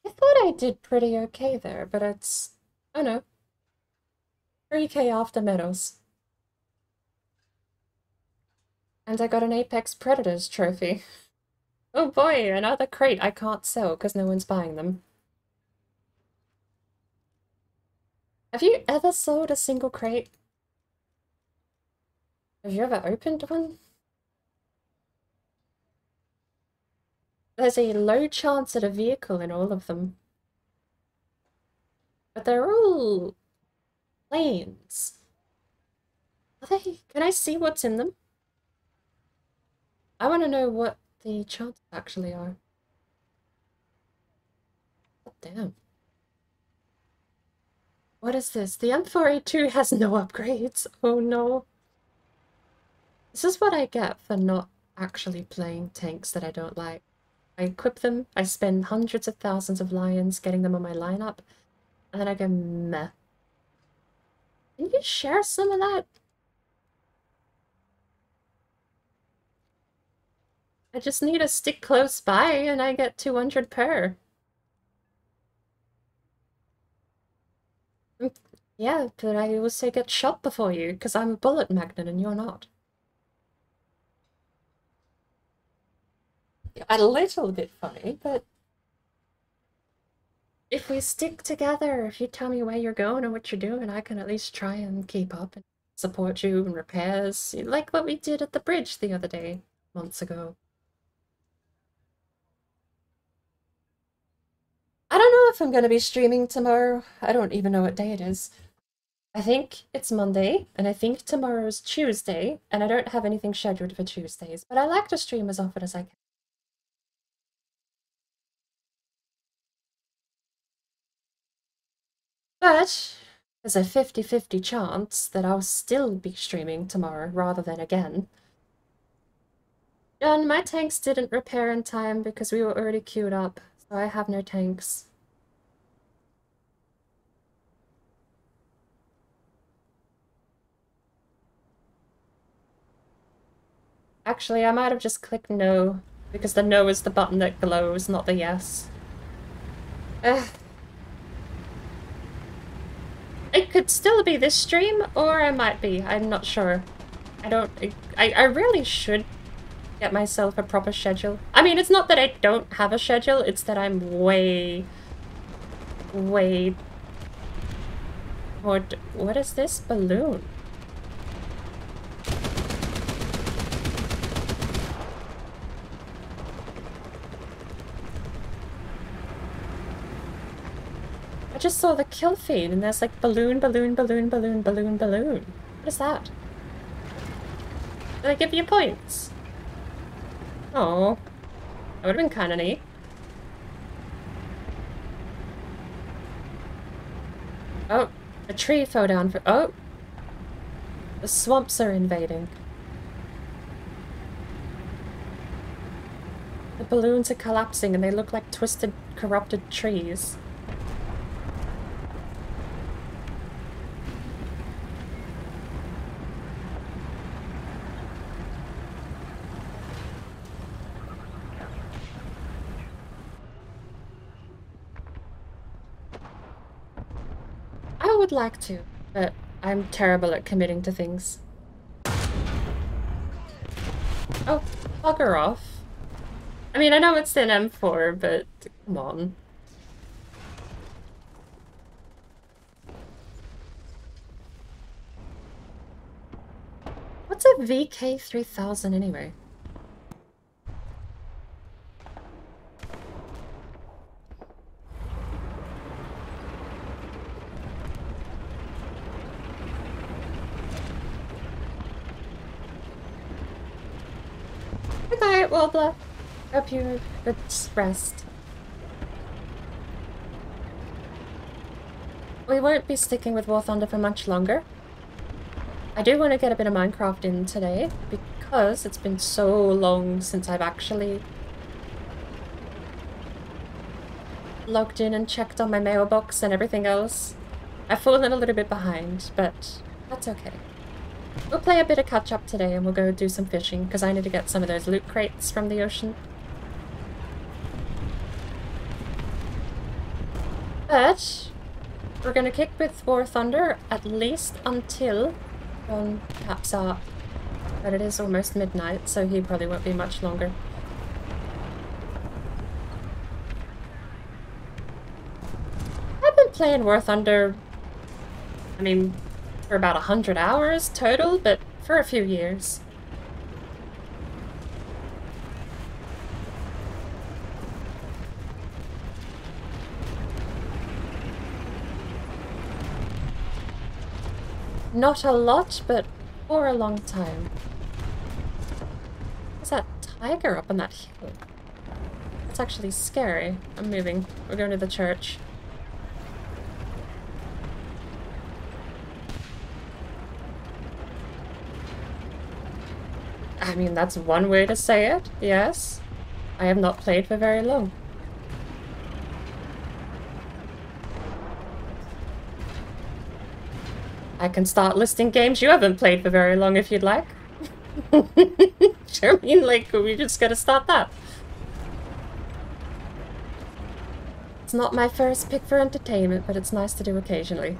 I thought I did pretty okay there, but it's, I don't know, 3k after medals. And I got an Apex Predators trophy. Oh boy, another crate I can't sell because no one's buying them. Have you ever sold a single crate? Have you ever opened one? There's a low chance at a vehicle in all of them. But they're all planes. Are they? Can I see what's in them? I want to know what the chances actually are. Oh, damn. What is this? The M4A2 has no upgrades. Oh no. This is what I get for not actually playing tanks that I don't like. I equip them, I spend hundreds of thousands of lions getting them on my lineup, and then I go meh. Can you share some of that? I just need a stick close by and I get 200 per. Yeah, but I also get shot before you, because I'm a bullet magnet and you're not. A little bit funny, but if we stick together, if you tell me where you're going and what you're doing, I can at least try and keep up and support you in repairs, like what we did at the bridge the other day, months ago. I don't know if I'm going to be streaming tomorrow. I don't even know what day it is. I think it's Monday, and I think tomorrow's Tuesday, and I don't have anything scheduled for Tuesdays, but I like to stream as often as I can. But there's a 50-50 chance that I'll still be streaming tomorrow rather than again. John, my tanks didn't repair in time because we were already queued up, so I have no tanks. Actually, I might have just clicked no, because the no is the button that glows, not the yes. It could still be this stream, or it might be. I'm not sure. I really should get myself a proper schedule. I mean, it's not that I don't have a schedule, it's that I'm way more... What is this balloon? I just saw the kill feed and there's like balloon, balloon, balloon, balloon, balloon, balloon. What is that? Do they give you points? Oh, that would have been kind of neat. Oh, a tree fell down for... Oh! The swamps are invading. The balloons are collapsing and they look like twisted, corrupted trees. I would like to, but I'm terrible at committing to things. Oh, bugger off. I mean, I know it's an M4, but come on. What's a VK3000 anyway? Good night, Wobbler. Hope you have good rest. We won't be sticking with War Thunder for much longer. I do want to get a bit of Minecraft in today, because it's been so long since I've actually logged in and checked on my mailbox and everything else. I've fallen a little bit behind, but that's okay. We'll play a bit of catch-up today and we'll go do some fishing, because I need to get some of those loot crates from the ocean. But we're going to kick with War Thunder at least until John taps out. But it is almost midnight, so he probably won't be much longer. I've been playing War Thunder, I mean, for about 100 hours total, but for a few years. Not a lot, but for a long time. There's that tiger up on that hill. It's actually scary. I'm moving. We're going to the church. I mean, that's one way to say it, yes. I have not played for very long. I can start listing games you haven't played for very long if you'd like. I mean, like, we just gotta start that. It's not my first pick for entertainment, but it's nice to do occasionally.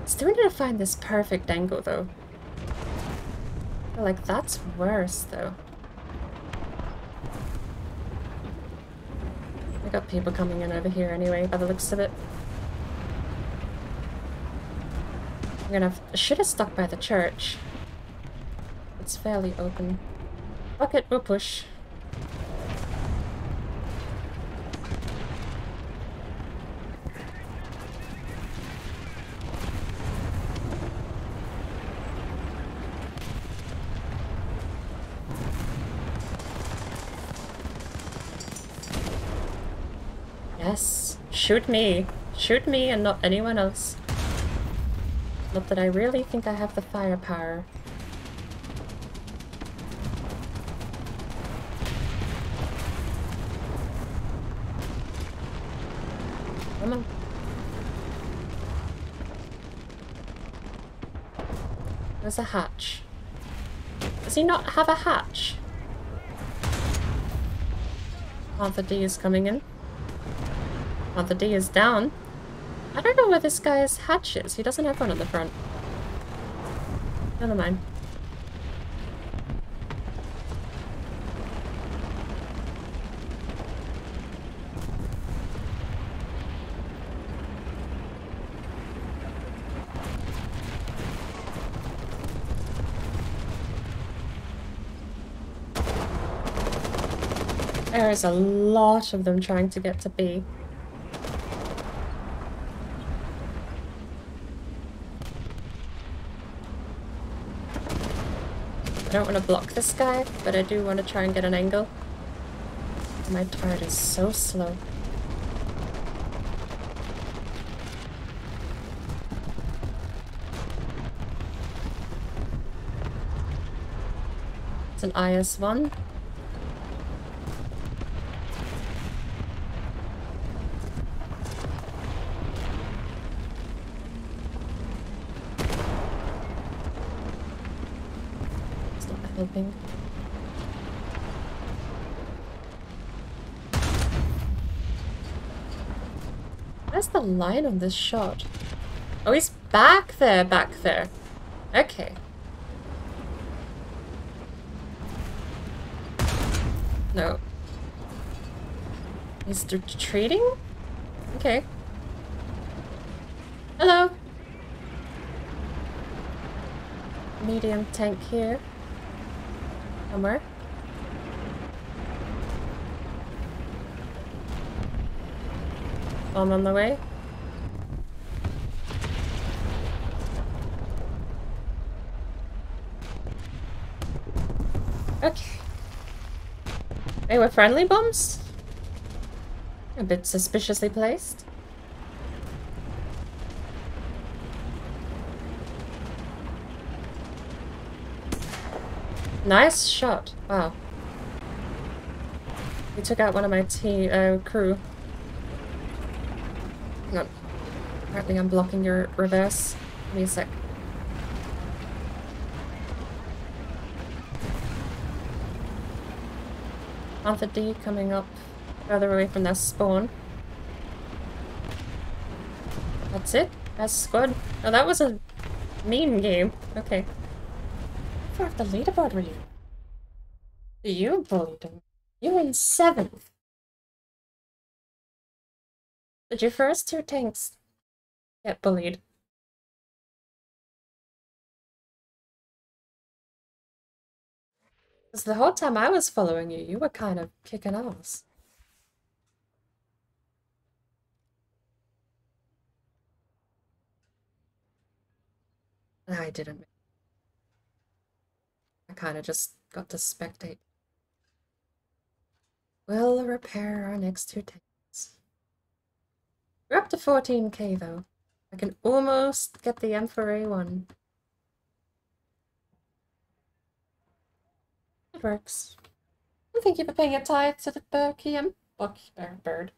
Still need to find this perfect angle, though. I feel like that's worse, though. I got people coming in over here anyway, by the looks of it. I'm gonna I should have stuck by the church. It's fairly open. Fuck it, we'll push. Yes, shoot me. Shoot me and not anyone else. Not that I really think I have the firepower. Come on. There's a hatch. Does he not have a hatch? Panther D is coming in. Panther D is down. I don't know where this guy's hatch is. He doesn't have one on the front. Never mind. There is a lot of them trying to get to B. I don't want to block this guy, but I do want to try and get an angle. My turret is so slow. It's an IS-1. Helping. Where's the line on this shot? Oh, he's back there, back there. Okay. No. He's retreating? Okay. Hello. Medium tank here. Somewhere. Bomb on the way. Okay. They were friendly bombs? A bit suspiciously placed. Nice shot. Wow. He took out one of my crew. Hang on. Apparently I'm blocking your reverse. Give me a sec. Panther D coming up further away from their spawn. That's it? That's squad. Oh, that was a mean game. Okay. How far off the leaderboard were you? You bullied him. You were in 7th. Did your first 2 tanks get bullied? Because the whole time I was following you, you were kind of kicking ass. I didn't. I kind of just got to spectate. We'll repair our next 2 tanks. We're up to 14k though. I can almost get the M4A one. It works. Well, thank you for paying a tithe to the Bucky Bird.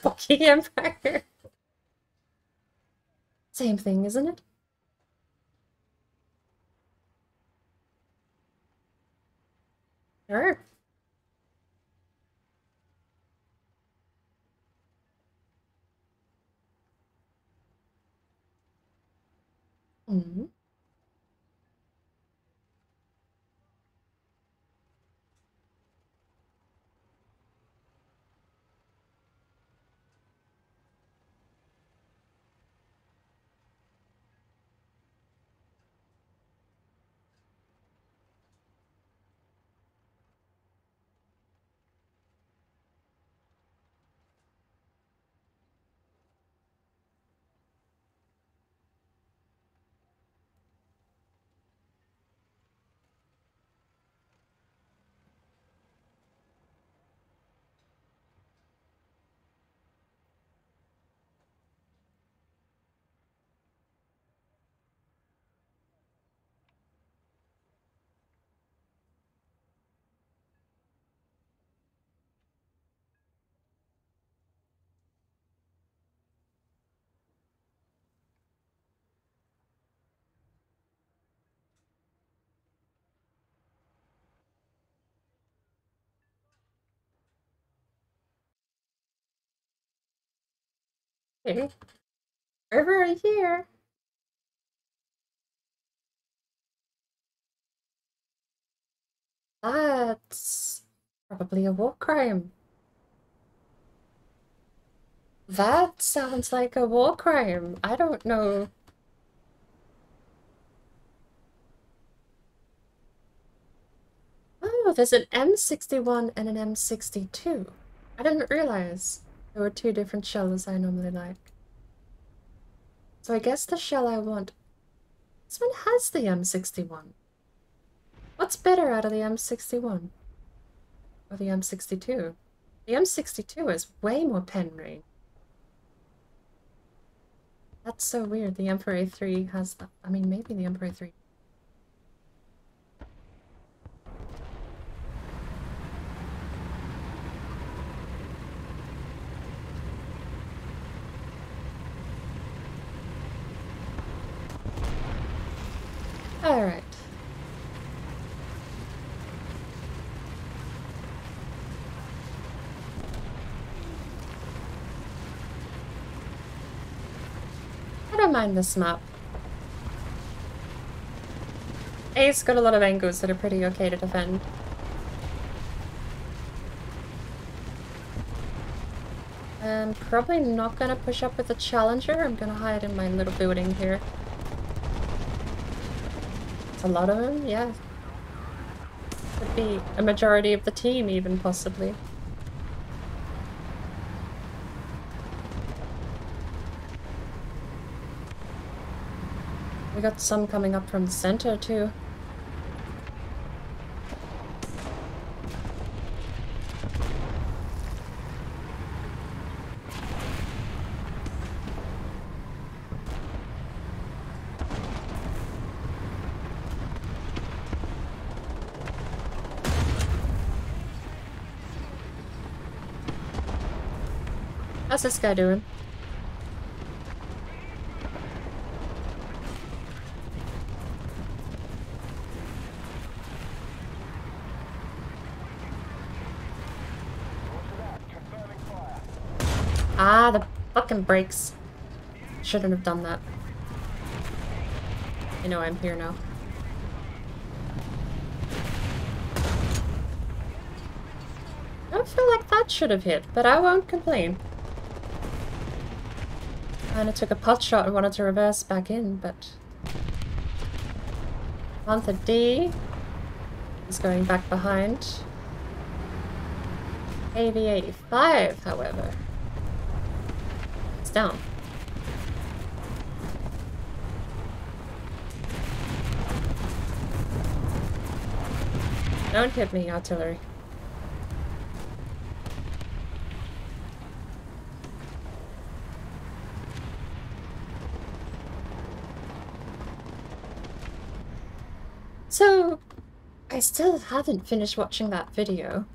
Bucky Empire. Same thing, isn't it? Sure. Mm-hmm. Okay. Over a year. That's probably a war crime. That sounds like a war crime. I don't know. Oh, there's an M61 and an M62. I didn't realize there were 2 different shells I normally like. So I guess the shell I want... This one has the M61. What's better out of the M61? Or the M62? The M62 is way more pen range. That's so weird. The Emperor 3 has that. I mean, maybe the Emperor 3. All right. I don't mind this map. It's got a lot of angles that are pretty okay to defend. I'm probably not gonna push up with the Challenger. I'm gonna hide in my little building here. It's a lot of them, yeah. Could be a majority of the team even, possibly. We got some coming up from the center too. How's this guy doing? Ah, the fucking brakes. Shouldn't have done that. I know I'm here now. I don't feel like that should have hit, but I won't complain. Kinda took a pot shot and wanted to reverse back in, but... Panther D is going back behind. AV-85, however, it's down. Don't hit me, artillery. So, I still haven't finished watching that video.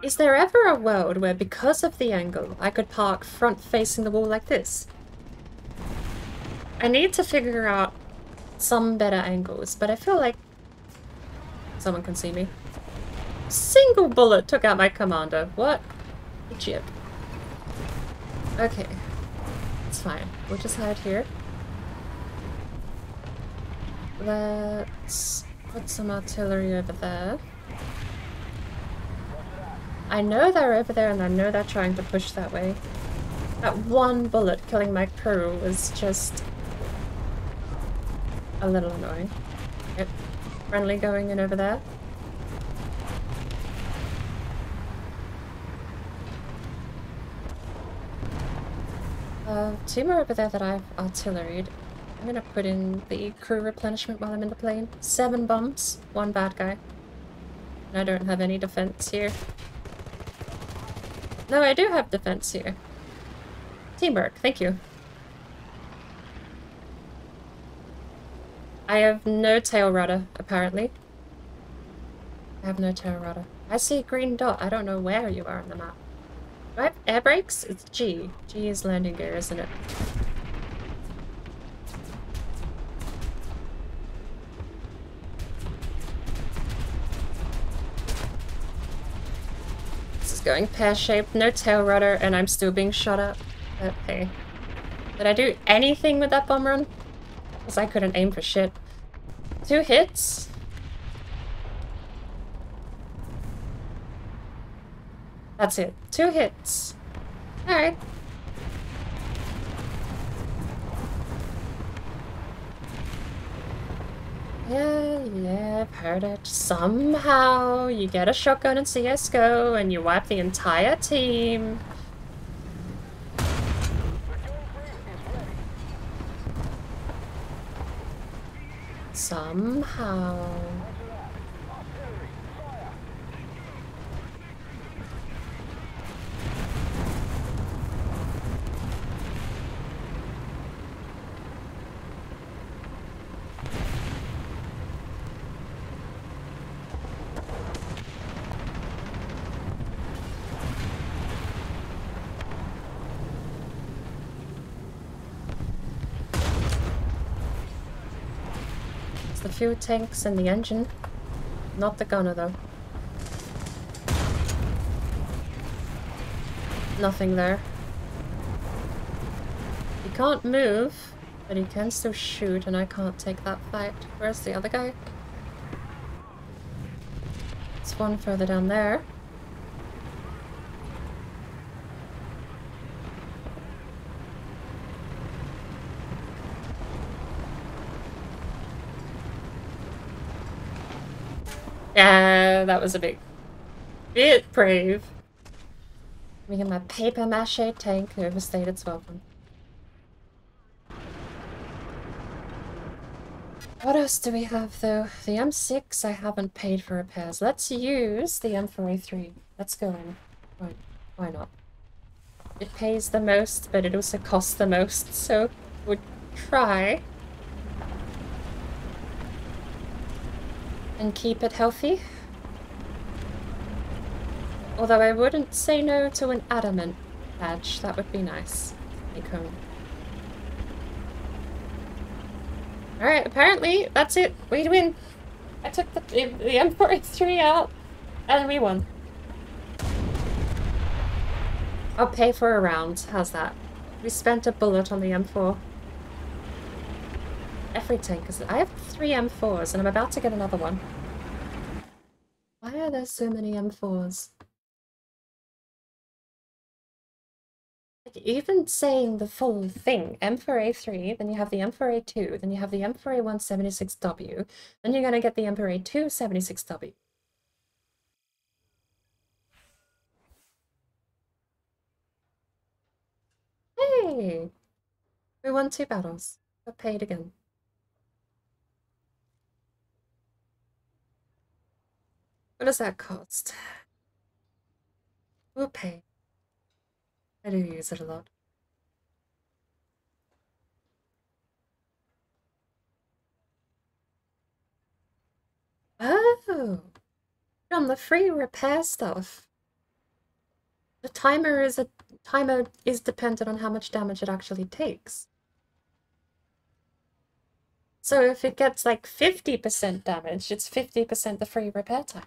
Is there ever a world where, because of the angle, I could park front facing the wall like this? I need to figure out some better angles, but I feel like someone can see me. Single bullet took out my commander. What? Jib. Okay. It's fine. We'll just hide here. Let's put some artillery over there. I know they're over there and I know they're trying to push that way. That one bullet killing my crew was just a little annoying. Yep. Friendly going in over there. Two more over there that I've artilleried. I'm gonna put in the crew replenishment while I'm in the plane. 7 bombs, 1 bad guy. And I don't have any defense here. No, I do have defense here. Teamwork, thank you. I have no tail rudder, apparently. I have no tail rudder. I see a green dot. I don't know where you are on the map. Do I have air brakes? It's G. G is landing gear, isn't it? This is going pear-shaped, no tail rudder, and I'm still being shot at. But hey. Did I do anything with that bomb run? Because I couldn't aim for shit. 2 hits? That's it. 2 hits. Alright. Yeah, I've heard it. Somehow you get a shotgun in CSGO and you wipe the entire team. Somehow. The fuel tanks and the engine. Not the gunner though. Nothing there. He can't move, but he can still shoot and I can't take that fight. Where's the other guy? There's one further down there. Yeah, that was a bit brave. Me and my paper mache tank overstayed its welcome. What else do we have though? The M6 I haven't paid for repairs. Let's use the M4A3. Let's go in. Why not? It pays the most, but it also costs the most, so we'll try. And keep it healthy. Although I wouldn't say no to an adamant badge. That would be nice. Take home. Alright, apparently that's it. We win. I took the M4A3 out and we won. I'll pay for a round. How's that? We spent a bullet on the M4. Every tank is... I have 3 M4s and I'm about to get another one. Why are there so many M4s? Like, even saying the full thing, M4A3, then you have the M4A2, then you have the M4A176W, then you're gonna get the M4A276W. Hey! We won 2 battles. Got paid again. What does that cost? We'll pay. I do use it a lot. Oh, on the free repair stuff. The timer is dependent on how much damage it actually takes. So if it gets like 50% damage, it's 50% the free repair time.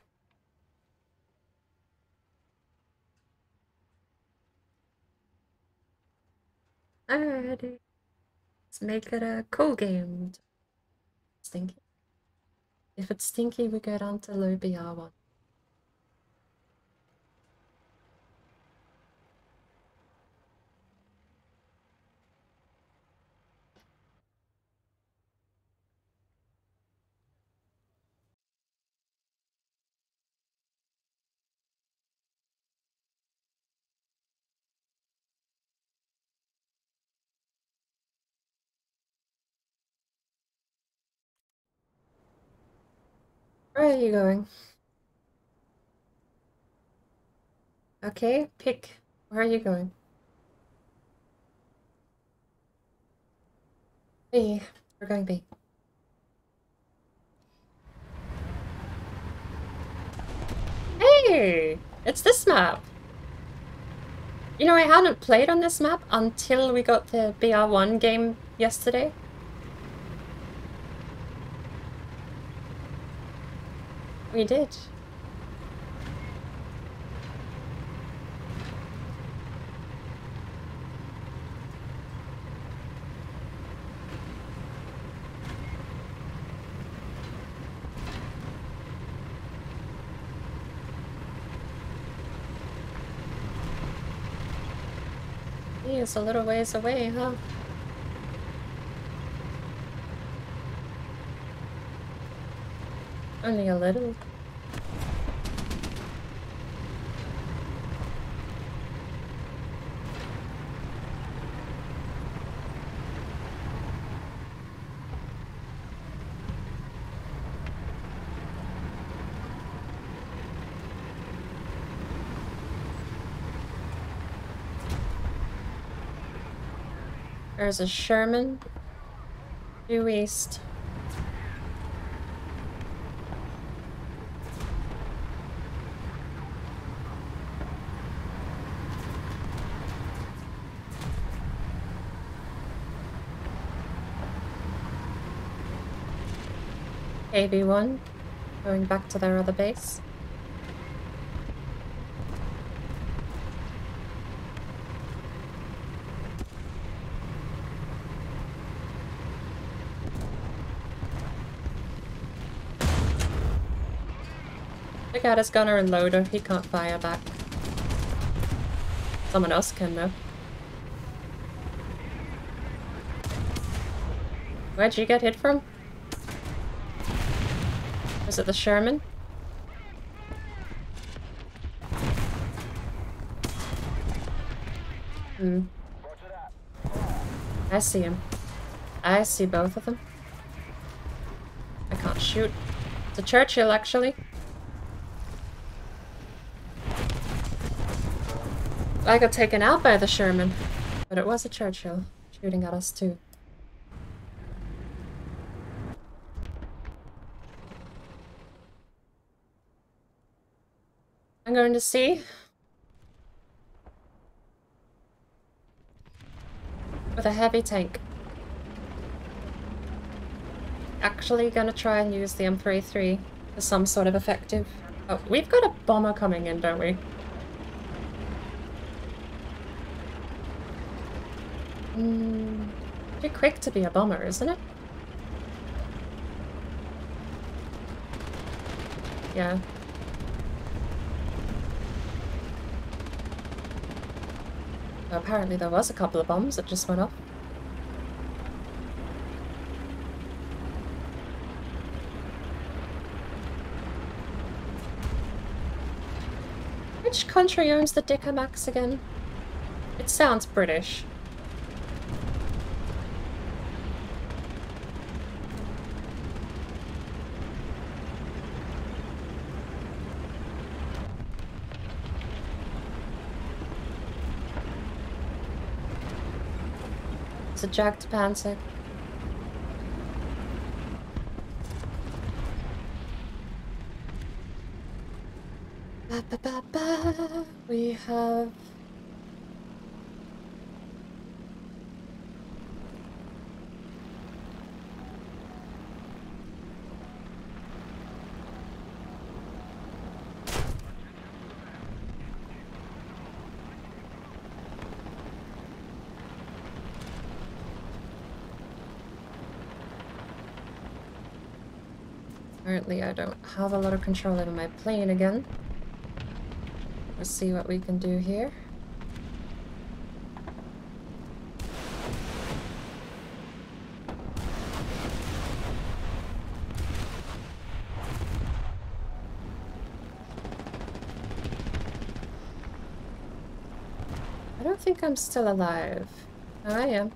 Alrighty. Let's make it a cool game. Stinky. If it's stinky, we go down to low BR1. Where are you going? Okay, pick. Where are you going? B. We're going B. Hey! It's this map! You know, I hadn't played on this map until we got the BR1 game yesterday. We did. He is a little ways away, huh? Only a little. There's a Sherman due east. AB1 going back to their other base. Look at his gunner and loader, he can't fire back. Someone else can though. Where'd you get hit from? Was it the Sherman? I see him. I see both of them. I can't shoot. It's a Churchill, actually. I got taken out by the Sherman, but it was a Churchill shooting at us too. I'm going to see. With a heavy tank. Actually gonna try and use the M33 for some sort of effective... Oh, we've got a bomber coming in, don't we? Too quick to be a bomber, isn't it? Yeah. Well, apparently there was a couple of bombs that just went off. Which country owns the Dicamax again? It sounds British. It's a Jagdpanzer. We have... Apparently I don't have a lot of control over my plane again. Let's see what we can do here. I don't think I'm still alive. Oh, I am.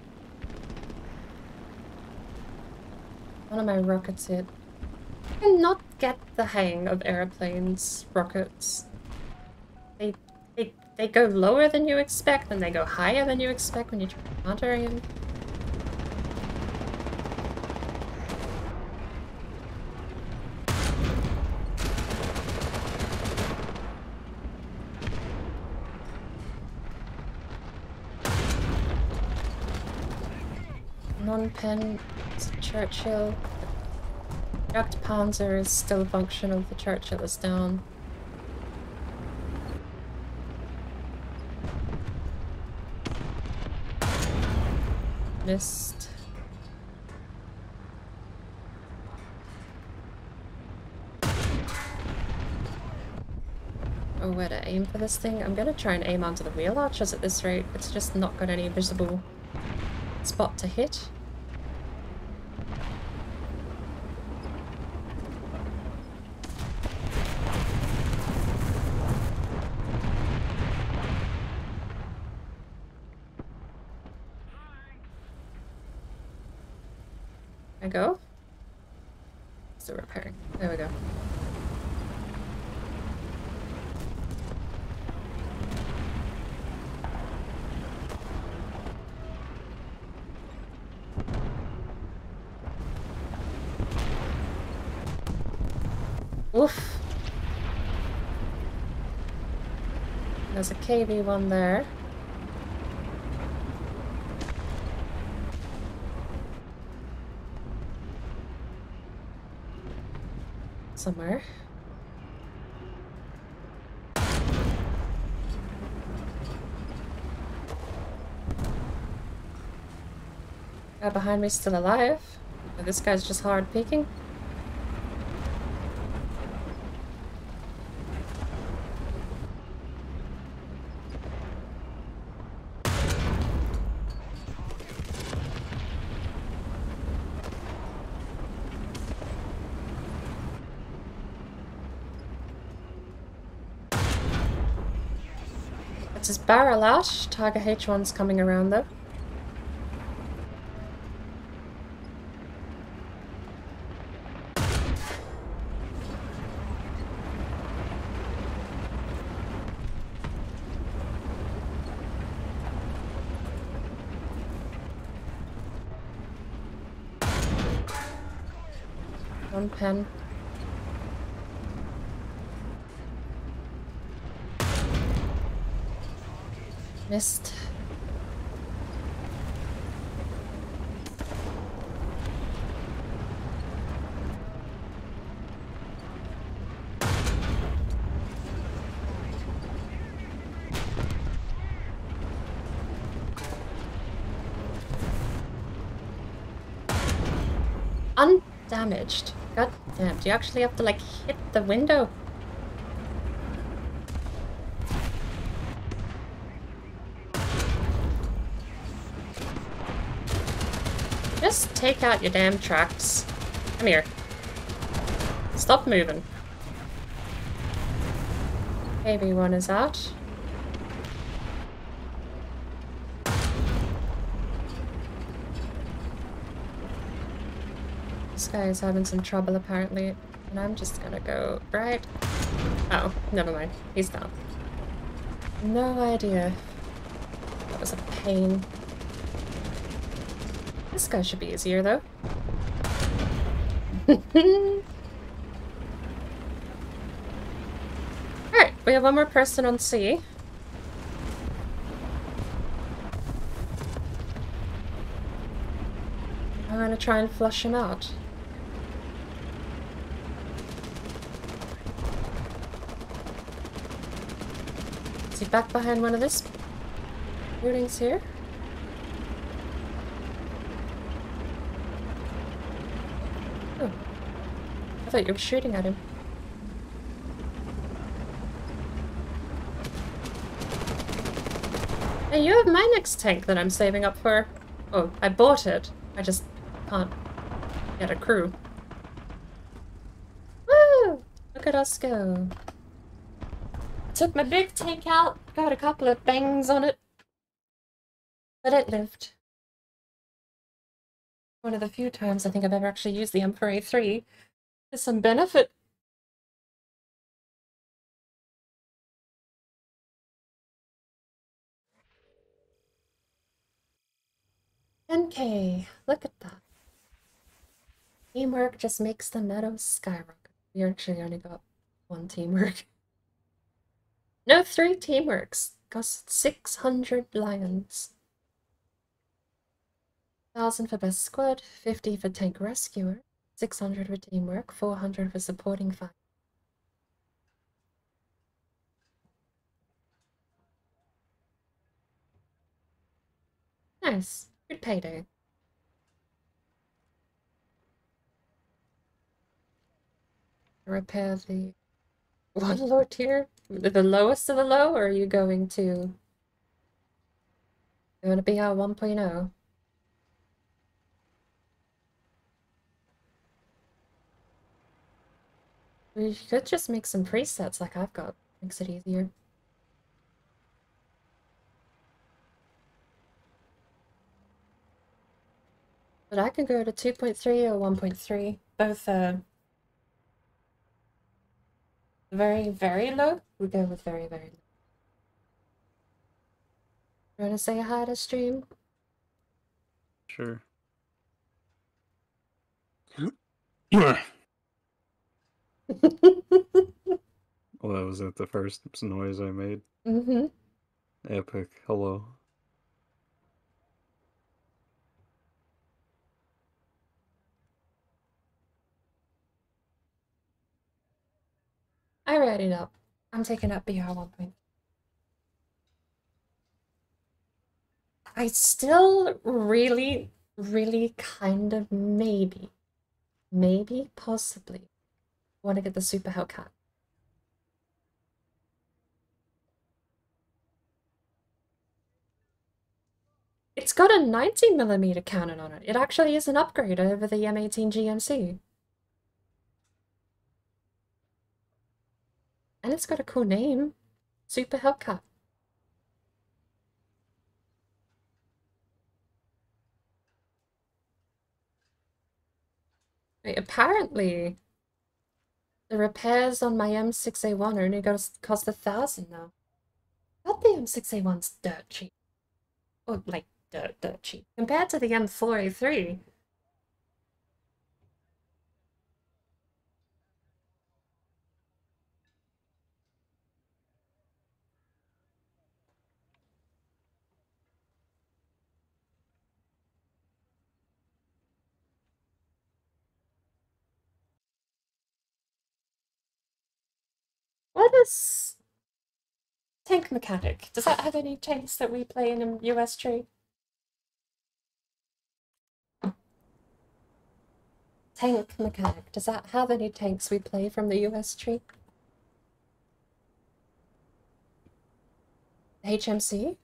One of my rockets hit. I cannot get the hang of airplanes, rockets. They go lower than you expect, and they go higher than you expect when you try to counter him. Non-pen, it's a Churchill. Jagdpanzer is still functional, the Churchill is down. Missed. Oh, where to aim for this thing? I'm gonna try and aim onto the wheel arches at this rate. It's just not got any visible spot to hit. Go? Still repairing. There we go. Oof. There's a KV-1 there. Somewhere. Guy behind me still alive. But this guy's just hard peeking. That's his barrel out. Tiger H1's coming around though. One pen. Missed. Undamaged. God damn, do you actually have to like hit the window? Just take out your damn tracks. Come here. Stop moving. KV-1 is out. This guy is having some trouble apparently, and I'm just gonna go right. Oh, never mind. He's down. No idea. That was a pain. This guy should be easier, though. Alright, we have one more person on C. I'm gonna try and flush him out. Is he back behind one of these buildings here? Oh. I thought you were shooting at him. Hey, you have my next tank that I'm saving up for. Oh, I bought it. I just can't get a crew. Woo! Look at us go. Took my big tank out, got a couple of bangs on it, but it lived. One of the few times I think I've ever actually used the M4A3 to some benefit. $10K, look at that. Teamwork just makes the meadows skyrocket. We actually only got one teamwork. No, 3 teamworks. Cost 600 lions. 1,000 for best squad, 50 for tank rescuer, 600 for teamwork, 400 for supporting fire. Nice. Good payday. Repair the one low tier? The lowest of the low, or are you going to be our 1.0? We could just make some presets like I've got. Makes it easier. But I can go to 2.3 or 1.3. Both very, very low. We go with very, very low. You wanna say hi to stream? Sure. Well, was that the first noise I made? Mm-hmm. Epic. Hello. I read it up. I'm taking up BR 1.0. I still really, really kind of maybe, possibly want to get the Super Hellcat. It's got a 90mm cannon on it. It actually is an upgrade over the M18 GMC. And it's got a cool name. Super Hellcat. Wait, apparently the repairs on my M6A1 are only going to cost 1,000 now. I thought the M6A1's dirt cheap. Or like dirt cheap. Compared to the M4A3. What is Tank Mechanic? Does that have any tanks that we play in a US tree? Tank Mechanic. Does that have any tanks we play from the US tree? HMC?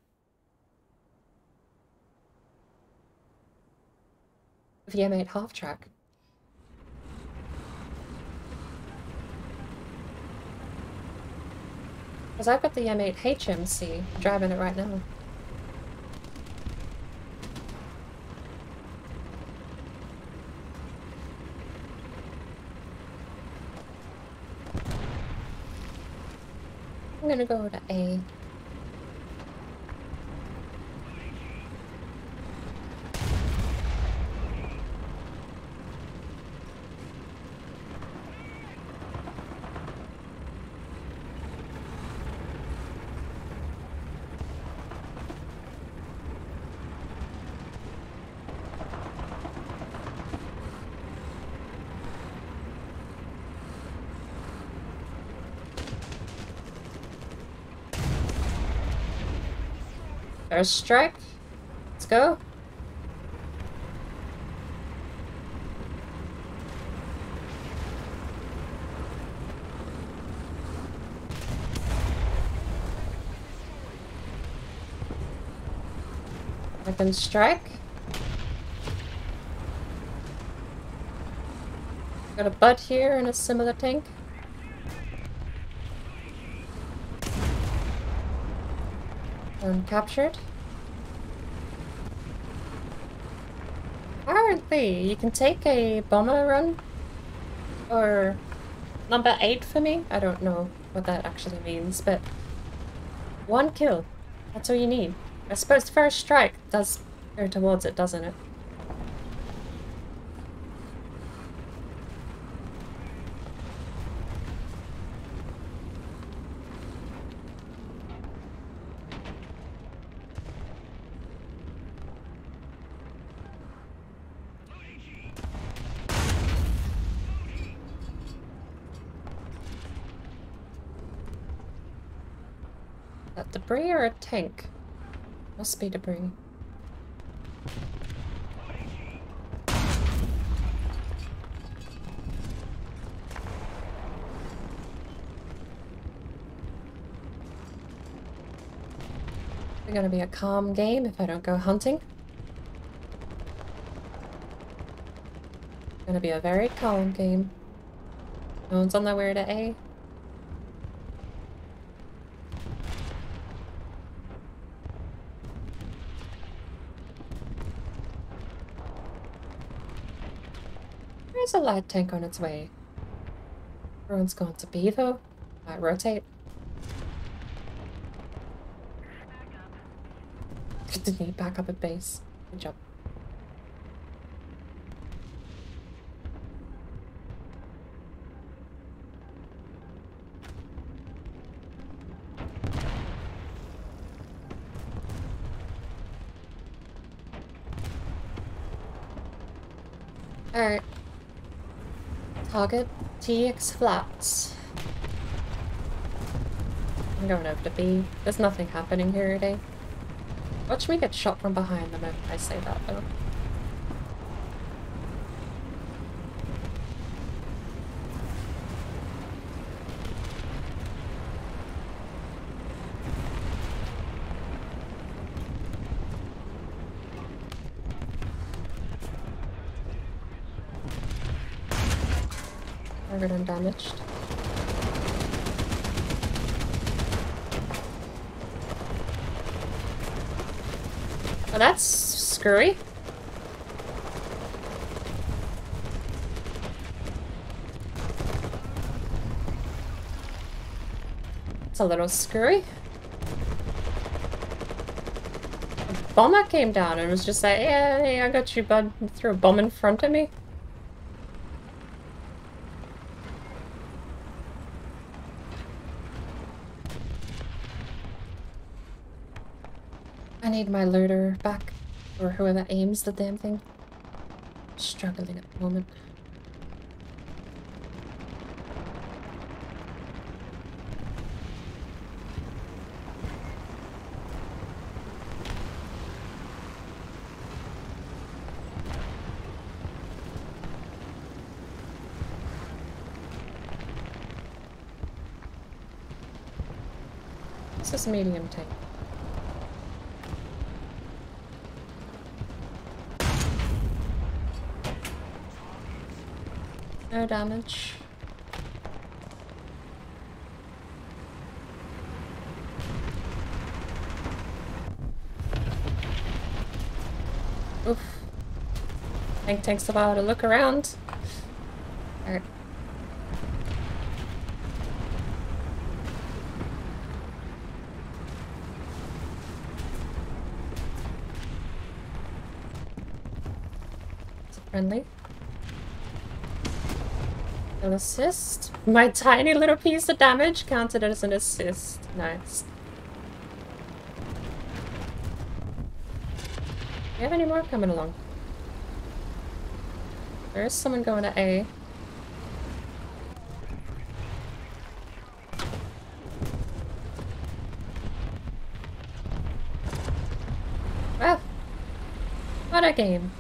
The M8 half-track. Because I've got the M8 HMC, I'm driving it right now. I'm gonna go to A. First strike. Let's go. Second strike. Got a butt here and a similar tank. One captured. Apparently, you can take a bomber run or number 8 for me. I don't know what that actually means, but 1 kill. That's all you need. I suppose first strike does go towards it, doesn't it? That debris or a tank? Must be debris. It's gonna be a calm game if I don't go hunting. It's gonna be a very calm game. No one's on their way to A. There's a light tank on its way. Everyone's going to B though. Might rotate. Didn't need back up at base. Good job. Alright. Target TX flats. I'm going over to B. There's nothing happening here today. Watch me get shot from behind the moment I say that though. Target undamaged. Oh, that's screwy. It's a little screwy. A bomber came down and was just like, yeah, hey, I got you, bud. And threw a bomb in front of me. I need my looter back, or whoever aims the damn thing. Struggling at the moment. This is medium tank. No damage. Oof. Tank takes a while to look around. Alright. Is it friendly? An assist? My tiny little piece of damage counted as an assist. Nice. Do you have any more coming along? There is someone going to A. What a game.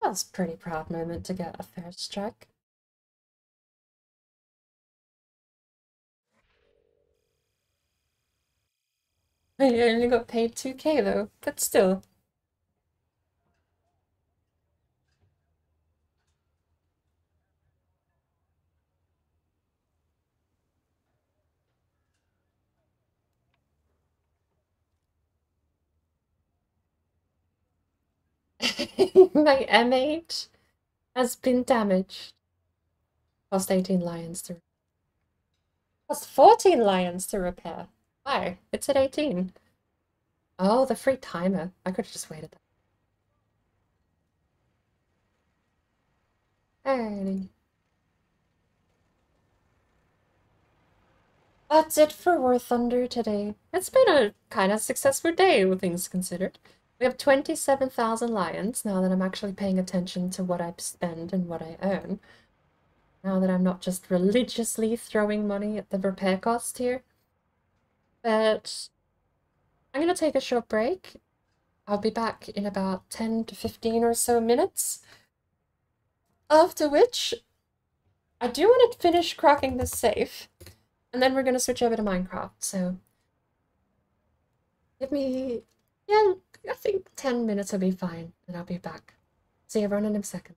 That's a pretty proud moment to get a first strike. I only got paid 2k though, but still. My M8 has been damaged. Cost 18 lions to... Cost 14 lions to repair. Why? It's at 18. Oh, the free timer. I could have just waited. Alrighty. That's it for War Thunder today. It's been a kind of successful day, all things considered. We have 27,000 lions now that I'm actually paying attention to what I spend and what I earn. Now that I'm not just religiously throwing money at the repair cost here. But I'm going to take a short break. I'll be back in about 10 to 15 or so minutes. After which, I do want to finish cracking this safe. And then we're going to switch over to Minecraft. So, give me... Yeah, I think 10 minutes will be fine, and I'll be back. See everyone in a second.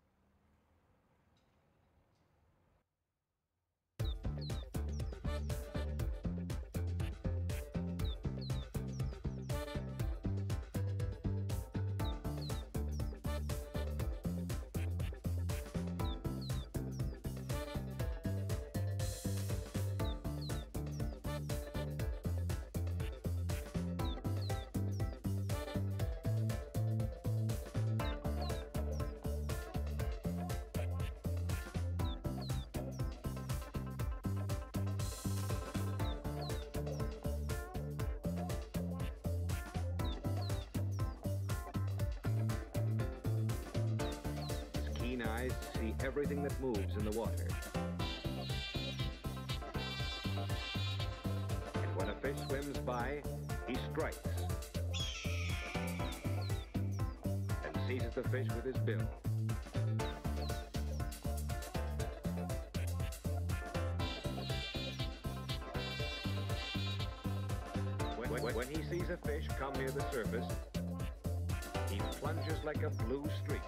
Eyes to see everything that moves in the water. And when a fish swims by, he strikes and seizes the fish with his bill. When he sees a fish come near the surface, he plunges like a blue streak.